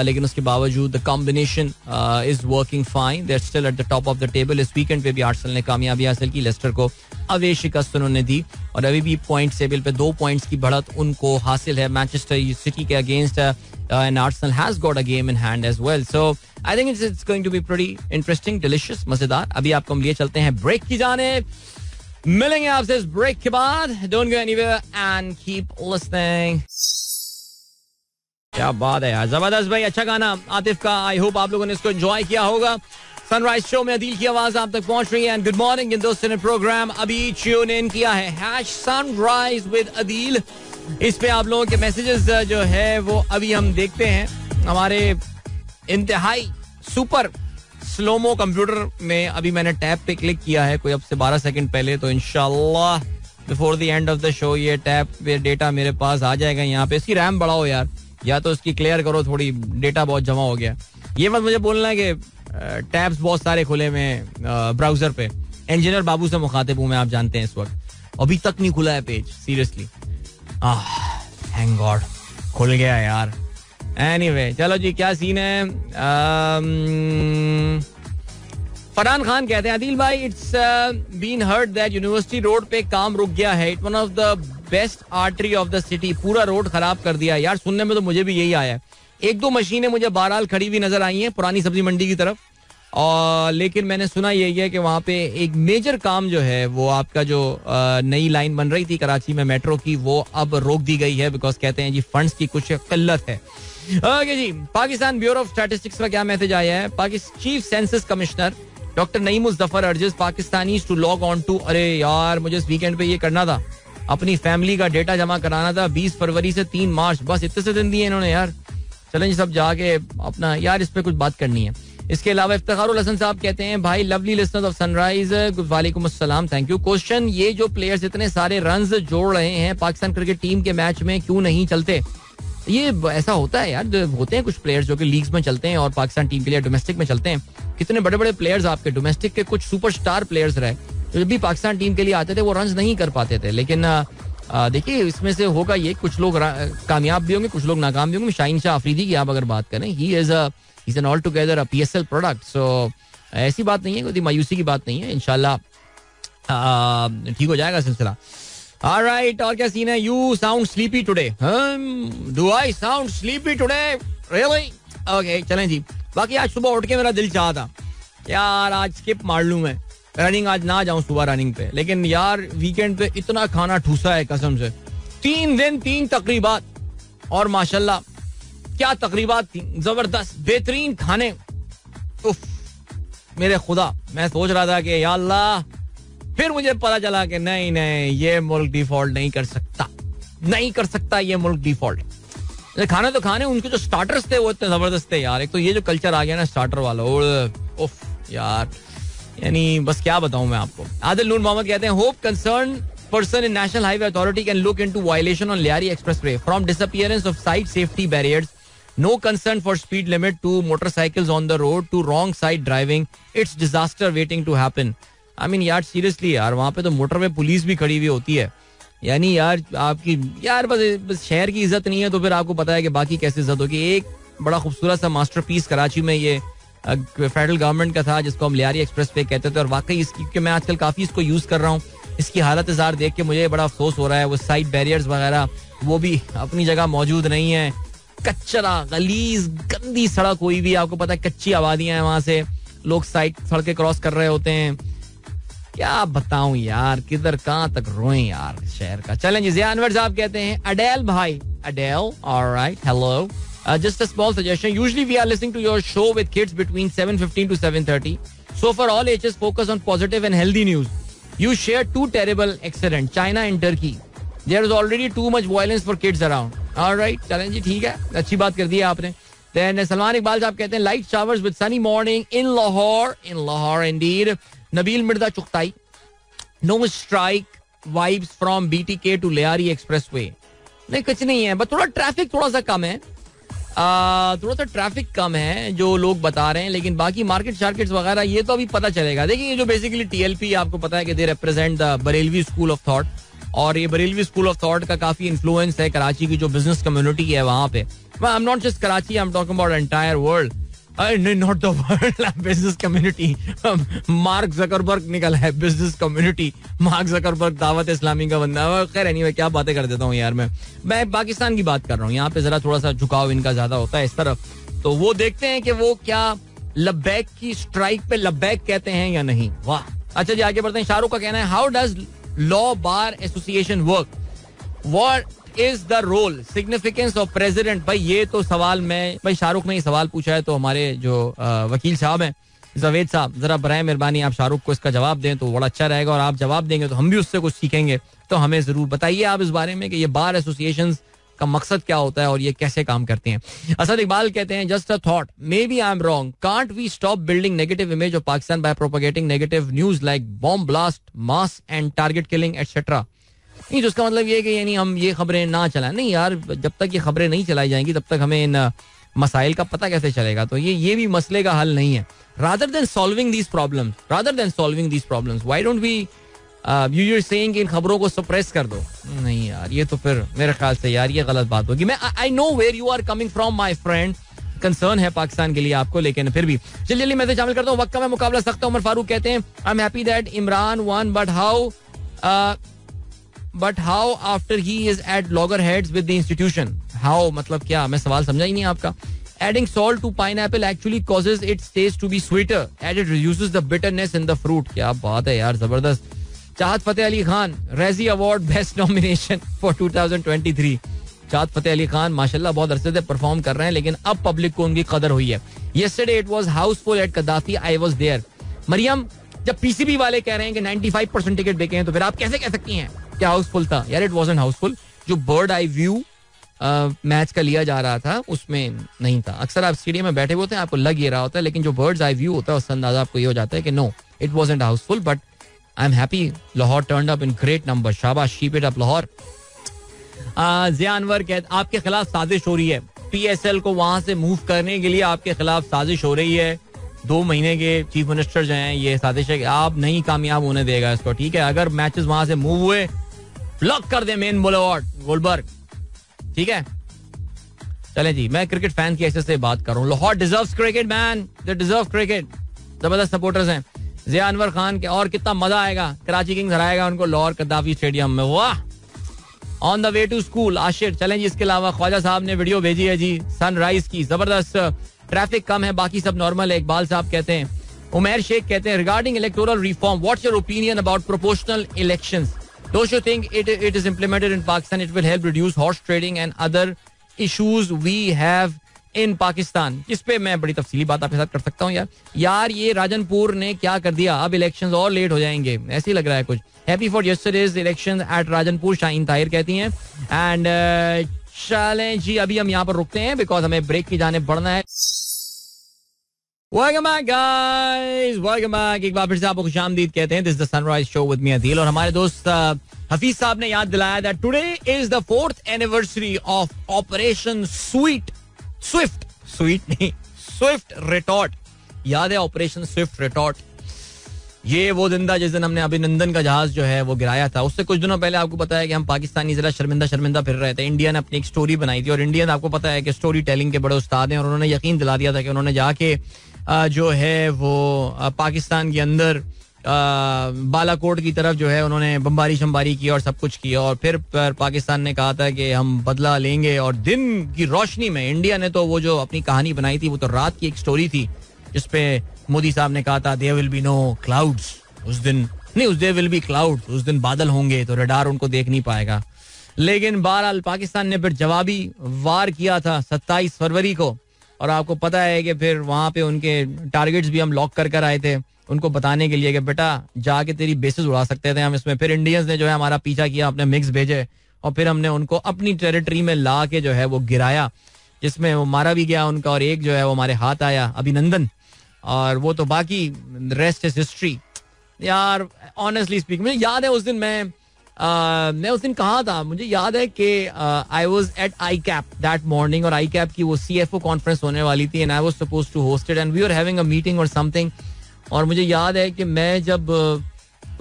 A: लेकिन उसके बावजूद the combination is working fine. They are still at the top of the table. इस वीकेंड पे भी आर्सेनल ने कामयाबी हासिल की, लेस्टर को अवे शिकस्त उन्होंने दी, और अभी भी पॉइंट टेबल पे 2 पॉइंट्स की बढ़त उनको हासिल है मैनचेस्टर सिटी के against. And Arsenal has got a game in hand as well. So I think it's going to be pretty interesting, delicious, मजेदार. अभी आपको हम लिए चलते हैं ब्रेक की जानिब. मिलेंगे आपसे इस ब्रेक के बाद. Don't go anywhere and keep listening. क्या बात है यार, जबरदस्त भाई, अच्छा गाना आतिफ का. आई होप आप लोगों ने इसको एंजॉय किया होगा. सनराइज शो में अदील की आवाज आप तक पहुंच रही है. एंड गुड मॉर्निंग इन दोस्तों ने प्रोग्राम अभी ट्यून इन किया है #सनराइज विद अदील. इस पे आप लोगों के मैसेजेस जो है वो अभी हम देखते हैं. हमारे इंतहाई सुपर स्लोमो कंप्यूटर में अभी मैंने टैब पे क्लिक किया है कोई अब से 12 सेकंड पहले, तो इंशाल्लाह before the end of the show ये टैब पे डेटा मेरे पास आ जाएगा. यहाँ पे इसकी रैम बढ़ाओ यार, या तो इसकी क्लियर करो, थोड़ी डेटा बहुत जमा हो गया. ये मत मुझे बोलना है कि टैब्स बहुत सारे खुले में ब्राउजर पे. इंजीनियर बाबू से मुखातिब हूं मैं, आप जानते हैं. इस वक्त अभी तक नहीं खुला है पेज, सीरियसली. थैंक गॉड खुल गया यार. एनीवे चलो जी, क्या सीन है. फरहान खान कहते हैं आदिल भाई, it's been heard that university road पे काम रुक गया है. It one of the best artery of the city. पूरा रोड खराब कर दिया यार. सुनने में तो मुझे भी यही आया है. एक दो मशीनें मुझे बहरहाल खड़ी हुई नजर आई हैं पुरानी सब्जी मंडी की तरफ, और लेकिन मैंने सुना यही है कि वहाँ पे एक मेजर काम जो है वो आपका जो नई लाइन बन रही थी कराची में मेट्रो की, वो अब रोक दी गई है बिकॉज कहते हैं जी फंड्स की कुछ किल्लत है. ओके जी, पाकिस्तान ब्यूरो ऑफ स्टैटिस्टिक्स का क्या मैसेज आया है. Pakistan chief census commissioner doctor Naeem Zafar urges Pakistanis to log on to. अरे यार मुझे इस वीकेंड पे ये करना था, अपनी फैमिली का डेटा जमा कराना था. 20 फरवरी से 3 मार्च, बस इतने से दिन दिए इन्होंने यार. चलें जी सब जाके अपना यार इस पे कुछ बात करनी है. इसके अलावा इफ्तिखारुल हसन साहब कहते हैं भाई लवली लिसनर्स ऑफ सनराइज, वालेकुम अस्सलाम, थैंक यू. क्वेश्चन, ये जो प्लेयर्स इतने सारे रन्स जोड़ रहे हैं पाकिस्तान क्रिकेट टीम के मैच में क्यों नहीं चलते. ये ऐसा होता है यार, होते हैं कुछ प्लेयर्स जो कि लीग्स में चलते हैं और पाकिस्तान टीम के लिए डोमेस्टिक में चलते हैं. कितने बड़े बड़े प्लेयर्स आपके डोमेस्टिक के कुछ सुपरस्टार प्लेयर्स रहे जो जब भी पाकिस्तान टीम के लिए आते थे वो रन्स नहीं कर पाते थे. लेकिन देखिए इसमें से होगा ये, कुछ लोग कामयाब भी होंगे, कुछ लोग नाकाम भी होंगे. शाहीन शाह अफरीदी की आप अगर बात करें, he is an all together a PSL product. So ऐसी बात नहीं है, कोई मायूसी की बात नहीं है. इंशाल्लाह ठीक हो जाएगा सिलसिला. ऑलराइट, और क्या सीन है. You sound sleepy today. Do I sound sleepy today really? Okay चलें जी. बाकी आज सुबह उठ के मेरा दिल चाहा था यार आज स्किप मार लूं, मैं रनिंग आज ना जाऊं सुबह रनिंग पे, लेकिन यार वीकेंड पे इतना खाना ठूसा है कसम से. 3 दिन 3 तकरीबात, और माशाल्लाह क्या तकरीबात थी, जबरदस्त बेहतरीन खाने. उफ मेरे खुदा, मैं सोच रहा था कि या अल्लाह, फिर मुझे पता चला कि नहीं नहीं ये मुल्क डिफॉल्ट नहीं कर सकता, नहीं कर सकता ये मुल्क डिफॉल्ट. खाने तो खाने, उनके जो स्टार्टर्स थे वो इतने जबरदस्त थे यार. एक तो ये जो कल्चर आ गया ना स्टार्टर वाला, उफ यार, यानी बस क्या बताऊं मैं आपको. आदिल नूर मोहम्मद कहते हैं hope concern person in national highway authority can look into violation on Lyari expressway from disappearance of side safety barriers, no concern for speed limit to motorcycles on the road to wrong side driving, it's disaster waiting to happen. I mean यार सीरियसली यार, वहां पे तो मोटरवे पुलिस भी खड़ी हुई होती है. यानी यार आपकी यार बस शहर की इज्जत नहीं है तो फिर आपको पता है कि बाकी कैसे इज्जत होगी. एक बड़ा खूबसूरत सा मास्टरपीस कराची में ये फेडरल गवर्नमेंट का था जिसको हम लियारी एक्सप्रेस वे कहते थे, और वाकई इसकी, क्योंकि मैं आजकल काफी इसको यूज कर रहा हूँ, इसकी हालत इज़ार देख के मुझे बड़ा अफसोस हो रहा है. वो साइड बैरियर्स वगैरह वो भी अपनी जगह मौजूद नहीं है. कचरा, गलीज, गंदी सड़क हुई भी, आपको पता है कच्ची आबादियां हैं, वहां से लोग साइड सड़कें क्रॉस कर रहे होते हैं. क्या बताऊं यार, किधर कहां तक रोएं यार शहर का. चलें जी, जिया अनवर साहब कहते हैं अडेल भाई, Adel alright, hello, just a small suggestion, usually we are listening to your show with kids between 7:15 to 7:30, so for all ages focus on positive and healthy news. You share 2 terrible accidents, China and Turkey. There is already too much violence for kids around. Alright, चलें जी, ठीक है, अच्छी बात कर दी है आपने. Then सलमान इकबाल साहब कहते हैं light showers with sunny morning in Lahore indeed. Nabeel Mirza Chughtai, no strike vibes from BTK to Liari Expressway. नहीं कुछ नहीं है, बस थोड़ा ट्रैफिक थोड़ा सा कम है, थोड़ा सा ट्रैफिक कम है जो लोग बता रहे हैं, लेकिन बाकी मार्केट शार्केट्स वगैरह ये तो अभी पता चलेगा. देखिए ये जो बेसिकली TLP आपको पता है कि they represent the Barelvi school of thought, और ये बरेलवी स्कूल ऑफ थॉट का काफी इन्फ्लुएंस है कराची की जो बिजनेस कम्युनिटी है वहां पे. आई am not just Karachi, I am talking about entire world. Not the world, business community. Mark Zuckerberg निकला है business community. Mark Zuckerberg Dawat Islami का बंदा. खैर एनीवे, क्या बातें कर देता हूँ यार. मैं पाकिस्तान की बात कर रहा हूँ. यहाँ पे जरा थोड़ा सा झुकाव इनका ज्यादा होता है इस तरफ, तो वो देखते हैं कि वो क्या लब्बैक की स्ट्राइक पे लब्बैक कहते हैं या नहीं. वाह, अच्छा जी आगे बढ़ते हैं. शाहरुख का कहना है how does law bar association work, what is the role significance of president. भाई ये तो सवाल भाई शाहरुख ने ये सवाल पूछा है, तो हमारे जो वकील साहब हैं जावेद साहब, जरा बराए मेहरबानी आप शाहरुख को इसका जवाब दें तो बड़ा अच्छा रहेगा, और आप जवाब देंगे तो हम भी उससे कुछ सीखेंगे. तो हमें जरूर बताइए आप इस बारे में कि ये बार एसोसिएशंस का मकसद क्या होता है और ये कैसे काम करते हैं. असद इकबाल कहते हैं just a thought, may be I am wrong, can't we stop building negative image of Pakistan by propagating negative news like bomb blast, mass and target killing etcetera. नहीं, तो उसका मतलब ये है कि यानी हम ये खबरें ना चलाएं. नहीं यार, जब तक ये खबरें नहीं चलाई जाएंगी तब तक हमें इन मसाइल का पता कैसे चलेगा. तो ये भी मसले का हल नहीं है. Rather than solving these problems, why don't we you are saying in खबरों को सप्रेस कर दो. नहीं यार, ये तो फिर मेरे ख्याल से यार ये गलत बात होगी. मैं I know where you are coming from my friend. Concern है पाकिस्तान के लिए आपको, लेकिन फिर भी जल्दी मैसेज शामिल करता हूँ. वक्त का मैं मुकाबला सकता हूँ. उमर फारूक कहते हैं I am happy that Imran won but how after he is at loggerheads with the institution. How मतलब क्या, मैं सवाल समझा ही नहीं आपका. Adding salt to pineapple actually causes its taste to be sweeter and it reduces the bitterness in the fruit. क्या बात है यार, जबरदस्त. Chahat Fateh Ali Khan, Razzie award best nomination for 2023. Chahat Fateh Ali Khan माशाल्लाह बहुत अरसे से परफॉर्म कर रहे हैं, लेकिन अब पब्लिक को उनकी कदर हुई है. Yesterday it was houseful at Gaddafi, I was there. Maryam, जब पीसीबी वाले कह रहे हैं कि 95% टिकट बिके हैं, तो फिर आप कैसे कह सकती हैं क्या हाउसफुल था? यार इट वाजंट हाउसफुल. जो बर्ड आई व्यू मैच का लिया जा रहा था उसमें नहीं था. अक्सर आप स्टेडियम में बैठे होते हैं, आपको लग ये रहा होता है, लेकिन जो बर्ड्स आई व्यू होता है उससे अंदाजा आपको ये हो जाता है कि no, it wasn't house full. But I am happy Lahore turned up in great number. शाबाश, keep it up Lahore. Zia Anwar कहते आपके खिलाफ साजिश हो रही है. पीएसएल को वहां से मूव करने के लिए आपके खिलाफ साजिश हो रही है. 2 महीने के चीफ मिनिस्टर जो हैं, ये साजिश है कि आप नहीं कामयाब होने देगा इसको. ठीक है, अगर मैचेस वहां से मूव हुए, ब्लॉक कर दे मेन बुलेवार्ड गोलबर्ग. ठीक है, चलें जी. मैं क्रिकेट फैन की ऐसे से बात कर रहा हूँ. Lahore deserves cricket man, they deserve cricket. जबरदस्त सपोर्टर्स हैं. जिया अनवर खान के और कितना मजा आएगा, कराची किंग्स हराएगा उनको लाहौर कद्दाफी स्टेडियम में. वाह. On the way to school Ashir. चलें जी, इसके अलावा ख्वाजा साहब ने वीडियो भेजी है जी सनराइज की, जबरदस्त. ट्रैफिक कम है, बाकी सब नॉर्मल है. इकबाल साहब कहते हैं. उमैर शेख कहते हैं regarding electoral reform, what's your opinion about proportional elections? Don't you think it is implemented in Pakistan, it will help reduce horse trading and other issues we have in Pakistan? इस पे मैं बड़ी तफसीली बात आपके साथ कर सकता हूँ यार. ये राजनपुर ने क्या कर दिया, अब इलेक्शंस और लेट हो जाएंगे, ऐसे ही लग रहा है कुछ. Happy for yesterday's elections at Rajanpur, Shaheen Tahir कहती हैं. एंड चलें जी, अभी हम यहाँ पर रुकते हैं बिकॉज हमें ब्रेक की जाने बढ़ना है. Welcome back guys, welcome back. एक बार फिर से आपको खुशामदीद कहते हैं. This is the Sunrise Show with me Adeel. और हमारे दोस्त हफीज साहब ने याद दिलाया that today is the 4th anniversary of Operation Swift Retort. याद है ऑपरेशन स्विफ्ट रिटॉर्ट? ये वो दिन था जिस दिन हमने अभिनंदन का जहाज जो है वो गिराया था. उससे कुछ दिनों पहले आपको पता है कि हम पाकिस्तानी जरा शर्मिंदा फिर रहे थे. इंडिया ने अपनी एक स्टोरी बनाई थी और इंडियन आपको पता है कि स्टोरी टेलिंग के बड़े उस्ताद हैं और उन्होंने यकीन दिला दिया था कि उन्होंने जाके जो है वो पाकिस्तान के अंदर बालाकोट की तरफ जो है उन्होंने बमबारी शमबारी की और सब कुछ किया. और फिर पाकिस्तान ने कहा था कि हम बदला लेंगे और दिन की रोशनी में इंडिया ने तो वो जो अपनी कहानी बनाई थी वो तो रात की एक स्टोरी थी जिसपे मोदी साहब ने कहा था there will be no clouds. उस दिन नहीं, देयर विल बी क्लाउड्स, उस दिन बादल होंगे तो रडार उनको देख नहीं पाएगा. लेकिन बहरहाल पाकिस्तान ने फिर जवाबी वार किया था 27 फरवरी को. और आपको पता है कि फिर वहां पे उनके टारगेट्स भी हम लॉक कर आए थे उनको बताने के लिए कि बेटा जाके तेरी बेसिस उड़ा सकते थे हम इसमें. फिर इंडियंस ने जो है हमारा पीछा किया, अपने मिक्स भेजे और फिर हमने उनको अपनी टेरिटरी में ला के जो है वो गिराया, जिसमें वो मारा भी गया उनका और एक जो है वो हमारे हाथ आया, अभिनंदन. और वो तो बाकी रेस्ट इज हिस्ट्री. यार ऑनेस्टली स्पीक, मुझे याद है उस दिन मैं उस दिन कहाँ था, मुझे याद है कि I was at I cap that morning और आई कैप की वो CFO कॉन्फ्रेंस होने वाली थी and I was suppose to host it and we are having a meeting और समथिंग. और मुझे याद है कि मैं जब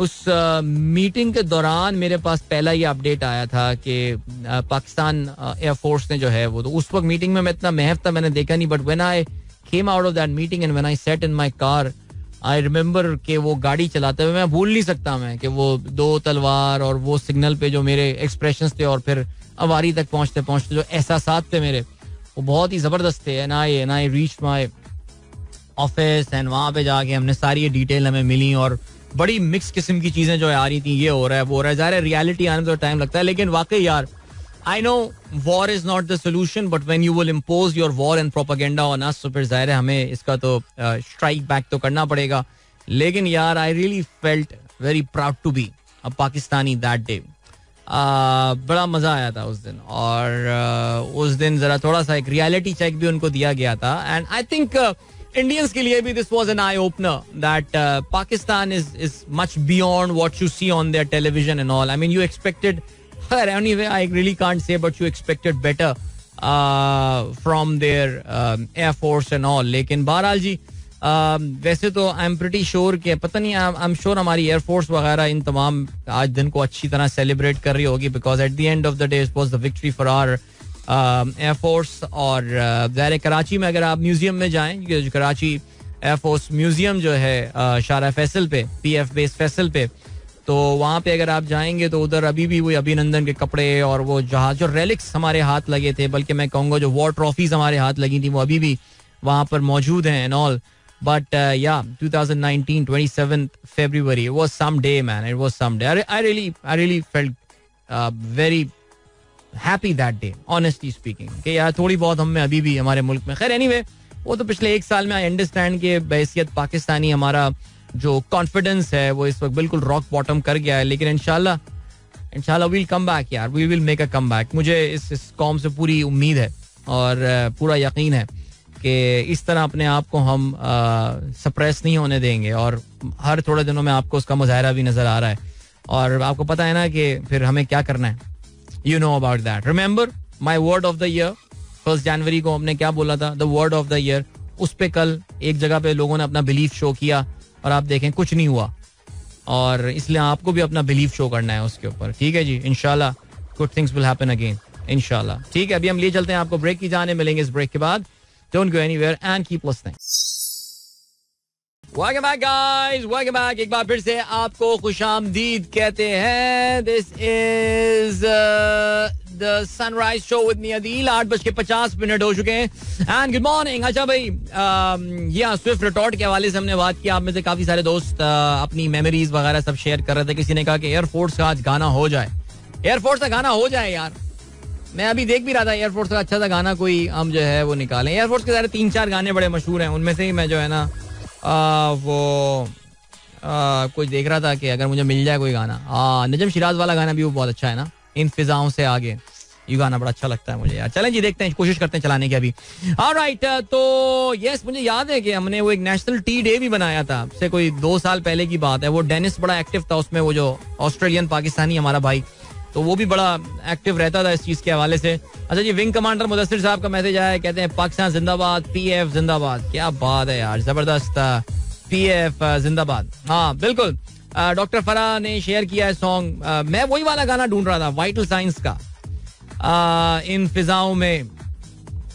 A: उस मीटिंग के दौरान मेरे पास पहला ये अपडेट आया था कि पाकिस्तान एयरफोर्स ने जो है वो, तो उस वक्त मीटिंग में मैं इतना महव था मैंने देखा नहीं, but when I came out of that meeting and when I set in my car I remember कि वो गाड़ी चलाते हुए मैं भूल नहीं सकता मैं कि वो 2 तलवार और वो सिग्नल पे जो मेरे एक्सप्रेशंस थे और फिर अवारी तक पहुंचते पहुंचते जो एहसासात थे मेरे वो बहुत ही जबरदस्त थे. And I reach my office and वहां पे जाके हमने सारी ये डिटेल हमें मिली और बड़ी मिक्स किस्म की चीजें जो आ रही थी, ये हो रहा है वो हो रहा है. ज़ाहिर है रियलिटी आने में तो टाइम लगता है, लेकिन वाकई यार I know war is not the solution, but when you will impose your war and propaganda on us, तो फिर जाहिर है हमें इसका तो strike back तो करना पड़ेगा. लेकिन यार I really felt very proud to be a Pakistani that day. बड़ा मजा आया था उस दिन और उस दिन जरा थोड़ा सा एक रियलिटी चेक भी उनको दिया गया था. एंड आई थिंक इंडियंस के लिए भी this was an eye opener that Pakistan is much beyond what you see on their television and all. I mean you expected, anyway I really can't say, but you expected better from their air force and all. लेकिन बहरहाल जी वैसे तो आई एम प्रीटी श्योर कि पता नहीं, आई एम श्योर हमारी एयरफोर्स वगैरह इन तमाम आज दिन को अच्छी तरह सेलिब्रेट कर रही होगी because at the end of the day it was the victory for our air force. और ज़ाहिर कराची में अगर आप म्यूजियम में जाएं, कराची एयरफोर्स म्यूजियम जो है शारा फैसल पे, PF बेस फैसल पे, तो वहाँ पे अगर आप जाएंगे तो उधर अभी भी वो अभिनंदन के कपड़े और वो जहाज जो रेलिक्स हमारे हाथ लगे थे, बल्कि मैं कहूँगा जो वॉर ट्रॉफीज हमारे हाथ लगी थी वो अभी भी वहाँ पर मौजूद हैं एंड ऑल. बट या 2019 27th February, it was some day, man. It was some day. I really felt very happy that day, honestly speaking. कि यार थोड़ी बहुत हम में अभी भी हमारे मुल्क में, खैर anyway, वो तो पिछले एक साल में आई अंडरस्टैंड कि बहैसियत पाकिस्तानी हमारा जो कॉन्फिडेंस है वो इस वक्त बिल्कुल रॉक बॉटम कर गया है. लेकिन इंशाल्लाह वील कम बैक यार, we will make a comeback. मुझे इस कौम से पूरी उम्मीद है और पूरा यकीन है कि इस तरह अपने आप को हम सप्रेस नहीं होने देंगे. और हर थोड़े दिनों में आपको उसका मुजाहरा भी नजर आ रहा है. और आपको पता है ना कि फिर हमें क्या करना है. You know about that. Remember my word of the year, 1 जनवरी को हमने क्या बोला था, the word of the year. उस पे कल एक जगह पे लोगों ने अपना बिलीफ शो किया और आप देखें कुछ नहीं हुआ. और इसलिए आपको भी अपना बिलीफ शो करना है उसके ऊपर. ठीक है जी, इंशाल्लाह good things will happen again, इंशाल्लाह. ठीक है, अभी हम ले चलते हैं आपको ब्रेक की जाने. मिलेंगे इस ब्रेक के बाद. Don't go anywhere and keep listening. Welcome back guys, welcome back. एक बार फिर से आपको खुशामदीद कहते हैं. This is the sunrise show with me Adeel. 8:50 हो चुके हैं एंड गुड मॉर्निंग. अच्छा भाई, ये स्विफ्ट रिटॉर्ट के हवाले से हमने बात की. आप में से काफी सारे दोस्त अपनी मेमोरीज वगैरह सब शेयर कर रहे थे. किसी ने कहा कि एयरफोर्स का आज गाना हो जाए, एयरफोर्स का गाना हो जाए यार. मैं अभी देख भी रहा था एयरफोर्स का अच्छा सा गाना कोई हम जो है वो निकालें. एयरफोर्स के सारे 3-4 गाने बड़े मशहूर हैं, उनमें से ही मैं जो है ना कोई देख रहा था कि अगर मुझे मिल जाए कोई गाना. नजम शिराज वाला गाना भी वो बहुत अच्छा है ना, इन फिजाओं से आगे. ये गाना बड़ा अच्छा लगता है मुझे यार. चलें जी, देखते हैं, कोशिश करते हैं चलाने की अभी. ऑलराइट, तो यस, मुझे याद है कि हमने वो एक नेशनल टी डे भी बनाया था से कोई 2 साल पहले की बात है. वो डेनिस बड़ा एक्टिव था उसमें, वो जो ऑस्ट्रेलियन पाकिस्तानी हमारा भाई, तो वो भी बड़ा एक्टिव रहता था इस चीज के हवाले से. अच्छा जी, विंग कमांडर मुदस्सिर साहब का मैसेज आया, कहते हैं पाकिस्तान जिंदाबाद, PF जिंदाबाद. क्या बात है यार, जबरदस्त. PF जिंदाबाद. हाँ बिल्कुल. डॉक्टर फरा ने शेयर किया है सॉन्ग. मैं वही वाला गाना ढूंढ रहा था, वाइटल साइंस का, इन फिजाओं में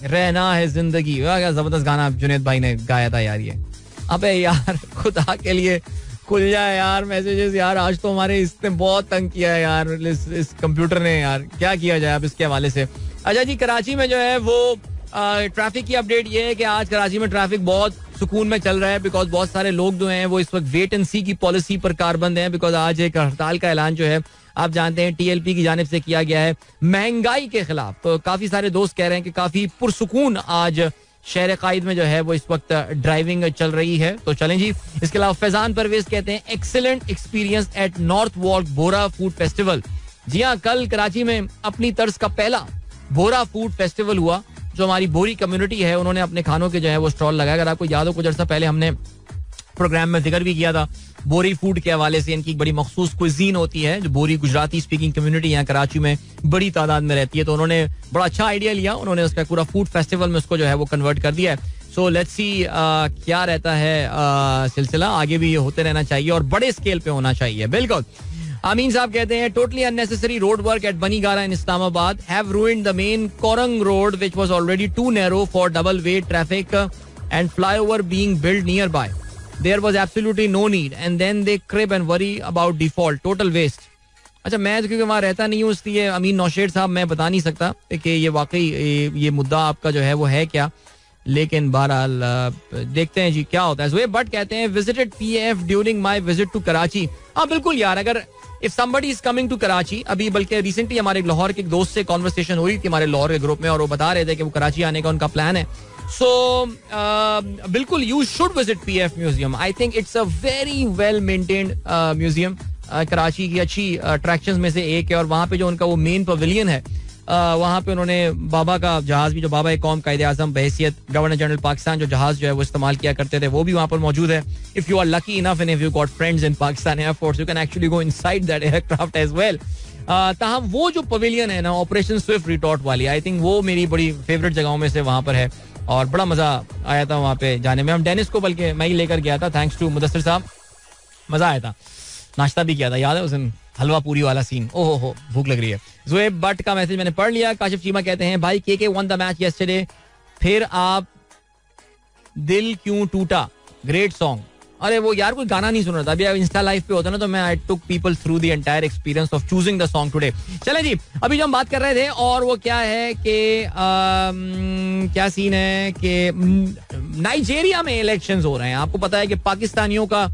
A: रहना है जिंदगी. क्या जबरदस्त गाना जुनेद भाई ने गाया था यार. ये अबे यार खुदा के लिए खुल जाए यार मैसेजेस यार. आज तो हमारे इसने बहुत तंग किया है यार, इस कंप्यूटर ने यार. क्या किया जाए अब इसके हवाले से. अच्छा जी, कराची में जो है वो ट्रैफिक की अपडेट ये है कि आज कराची में ट्रैफिक बहुत सुकून में चल रहा है. बिकॉज बहुत सारे लोग जो हैं वो इस वक्त वेट एंड सी की पॉलिसी पर कारबंद हैं. बिकॉज आज एक हड़ताल का ऐलान जो है आप जानते हैं TLP की जानिब से किया गया है महंगाई के खिलाफ. तो काफी सारे दोस्त कह रहे हैं कि काफी पुरसुकून आज शहर कायद में जो है वो इस वक्त ड्राइविंग चल रही है. तो चलें जी. इसके अलावा फैजान परवेज कहते हैं excellent experience at north walk Bohra food festival. जी हाँ, कल कराची में अपनी तर्ज का पहला बोरा फूड फेस्टिवल हुआ. जो हमारी बोरी कम्युनिटी है उन्होंने अपने खानों के जो है वो स्टॉल लगाया. अगर आपको याद हो, कुछ अर्सा पहले हमने प्रोग्राम में जिक्र भी किया था बोरी फूड के हवाले से. इनकी बड़ी मखसूस कुजीन होती है, जो बोरी गुजराती स्पीकिंग कम्युनिटी यहाँ कराची में बड़ी तादाद में रहती है. तो उन्होंने बड़ा अच्छा आइडिया लिया, उन्होंने उसका पूरा फूड फेस्टिवल में उसको जो है वो कन्वर्ट कर दिया है. सो लेट्स सी क्या रहता है सिलसिला. आगे भी ये होते रहना चाहिए और बड़े स्केल पे होना चाहिए. बिल्कुल. आमीन साहब कहते हैं totally unnecessary road work at Banigala in Islamabad have ruined the main Korang road which was already too narrow for double way traffic and flyover being build near by. There was absolutely no need and then they crib and worry about default total waste. अच्छा, मैं तो क्योंकि वहाँ रहता नहीं हूँ इसलिए अमीन नौशेर साहब मैं बता नहीं सकता कि ये वाकई ये मुद्दा आपका जो है वो है क्या. लेकिन बहरहाल देखते हैं जी क्या होता है. बट कहते हैं visited PF during my visit to Karachi. हाँ बिल्कुल यार, अगर if somebody is coming to Karachi, अभी बल्कि रिसेंटली हमारे लाहौर के एक दोस्त से कॉन्वर्सेशन हुई थी हमारे लाहौर के ग्रुप में और वो बता रहे थे कि वो कराची आने का उनका प्लान है. So बिल्कुल you should visit PF museum. I think it's a very well maintained museum. Karachi की अच्छी अट्रैक्शंस में से एक है. और वहाँ पे जो उनका वो मेन पवेलियन है, वहाँ पे उन्होंने बाबा का जहाज भी, जो बाबा एक कौम कायदे आजम बहैसियत गवर्नर जनरल पाकिस्तान जो जहाज जो है वो इस्तेमाल किया करते थे, वो भी वहाँ पर मौजूद है. If you are lucky enough and if you got friends in Pakistan Air Force, you can actually go inside that aircraft as well. ताहम वो जो पवेलियन है ना ऑपरेशन स्विफ्ट रिटॉर्ट वाली, आई थिंक वो मेरी बड़ी फेवरेट जगहों में से वहाँ पर है. और बड़ा मजा आया था वहाँ पे जाने में. हम डेनिस को बल्कि मैं ही लेकर गया था, थैंक्स टू मुदस्सिर साहब. मजा आया था, नाश्ता भी किया था, याद है उस दिन हलवा पूरी वाला सीन, ओहो हो भूख लग रही है. ज़ुएब बट का मैसेज मैंने पढ़ लिया. काशिफ चीमा कहते हैं भाई के वन द मैच यस्टरडे, फिर आप दिल क्यों टूटा, ग्रेट सॉन्ग. अरे वो यार कोई गाना नहीं सुन रहा था, अभी इंस्टा लाइव पे होता ना तो मैं I took people through the entire experience of choosing the song today. चलें जी, अभी जो हम बात कर रहे थे और वो क्या है कि क्या सीन है कि नाइजीरिया में इलेक्शंस हो रहे हैं. आपको पता है कि पाकिस्तानियों का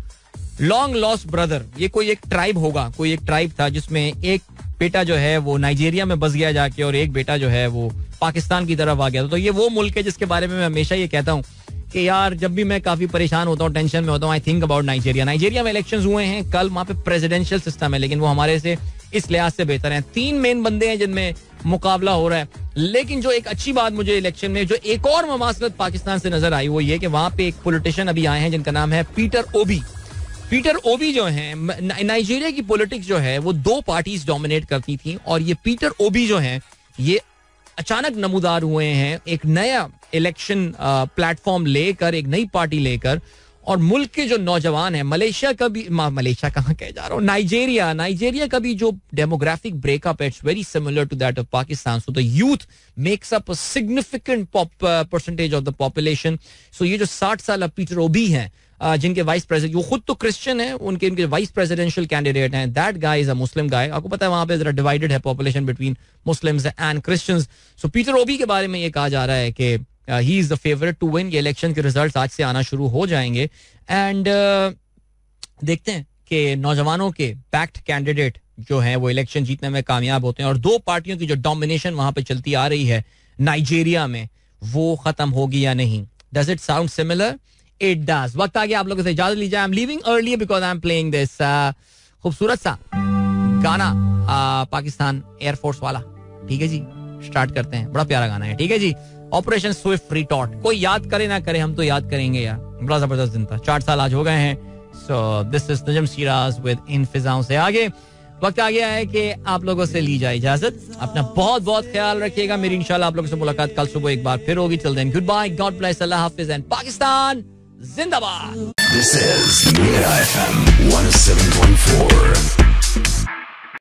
A: लॉन्ग लॉस्ट ब्रदर, ये कोई एक ट्राइब होगा, कोई एक ट्राइब था जिसमें एक बेटा जो है वो नाइजीरिया में बस गया जाके और एक बेटा जो है वो पाकिस्तान की तरफ आ गया. तो ये वो मुल्क है जिसके बारे में मैं हमेशा ये कहता हूँ कि यार जब भी मैं काफी परेशान होता हूँ, टेंशन में होता हूँ, I think about Nigeria. Nigeria में इलेक्शंस हुए हैं कल, वहां पे प्रेसिडेंशियल सिस्टम है लेकिन वो हमारे से इस लिहाज से बेहतर है. 3 मेन बंदे हैं जिनमें मुकाबला हो रहा है. लेकिन जो एक अच्छी बात मुझे इलेक्शन में जो एक और ममासलत पाकिस्तान से नजर आई वो ये कि वहां पे एक पॉलिटिशियन अभी आए हैं जिनका नाम है पीटर ओबी. पीटर ओबी जो है, नाइजीरिया की पॉलिटिक्स जो है वो 2 पार्टीज डोमिनेट करती थी और ये पीटर ओबी जो है ये अचानक नमूदार हुए हैं एक नया इलेक्शन प्लेटफॉर्म लेकर, एक नई पार्टी लेकर. और मुल्क के जो नौजवान हैं, मलेशिया कहाँ कह जा रहा हूँ, नाइजीरिया का भी जो डेमोग्राफिक ब्रेकअप है it's very similar to that of Pakistan. So the youth makes up a significant percentage of the population. So ये जो 60 साल पीटर ओबी हैं जिनके वाइस प्रेसिडेंट, वो खुद तो क्रिश्चियन है, उनके वाइस प्रेसिडेंशियल कैंडिडेट हैं, that guy is a Muslim guy. आपको पता है वहां पे जरा डिवाइडेड है population between Muslims and Christians. So Peter Obi के बारे में ये कहा जा रहा है कि he is the favourite to win. ये इलेक्शन के रिजल्ट्स आज से आना शुरू हो जाएंगे एंड देखते हैं कि नौजवानों के बैक्ड कैंडिडेट जो हैं वो इलेक्शन जीतने में कामयाब होते हैं. और 2 पार्टियों की जो डोमिनेशन वहां पे चलती आ रही है नाइजीरिया में वो खत्म होगी या नहीं. Does it sound similar? It does. वक्त आ गया आप लोगों से इजाजत लीजिए. I am leaving early because I am playing this खूबसूरत सा गाना पाकिस्तान एयरफोर्स वाला. ठीक है जी, स्टार्ट करते हैं. बड़ा प्यारा गाना है. ठीक है जी, ऑपरेशन स्विफ्ट रिटॉर्ट. कोई याद करे ना करे, हम तो याद करेंगे यार. बड़ा जबरदस्त दिन था. 4 साल आज हो गए हैं. So this is Najam Siraj with इन फिजाओं से आगे. वक्त आ गया है कि आप लोगों से ली जाए इजाजत. अपना बहुत बहुत ख्याल रखिएगा. मेरी इंशाल्लाह आप लोगों से मुलाकात कल सुबह एक बार फिर होगी. Till then goodbye, God bless, अल्लाह हाफिज एंड पाकिस्तान जिंदाबाद.
B: This is Mira FM 107.4.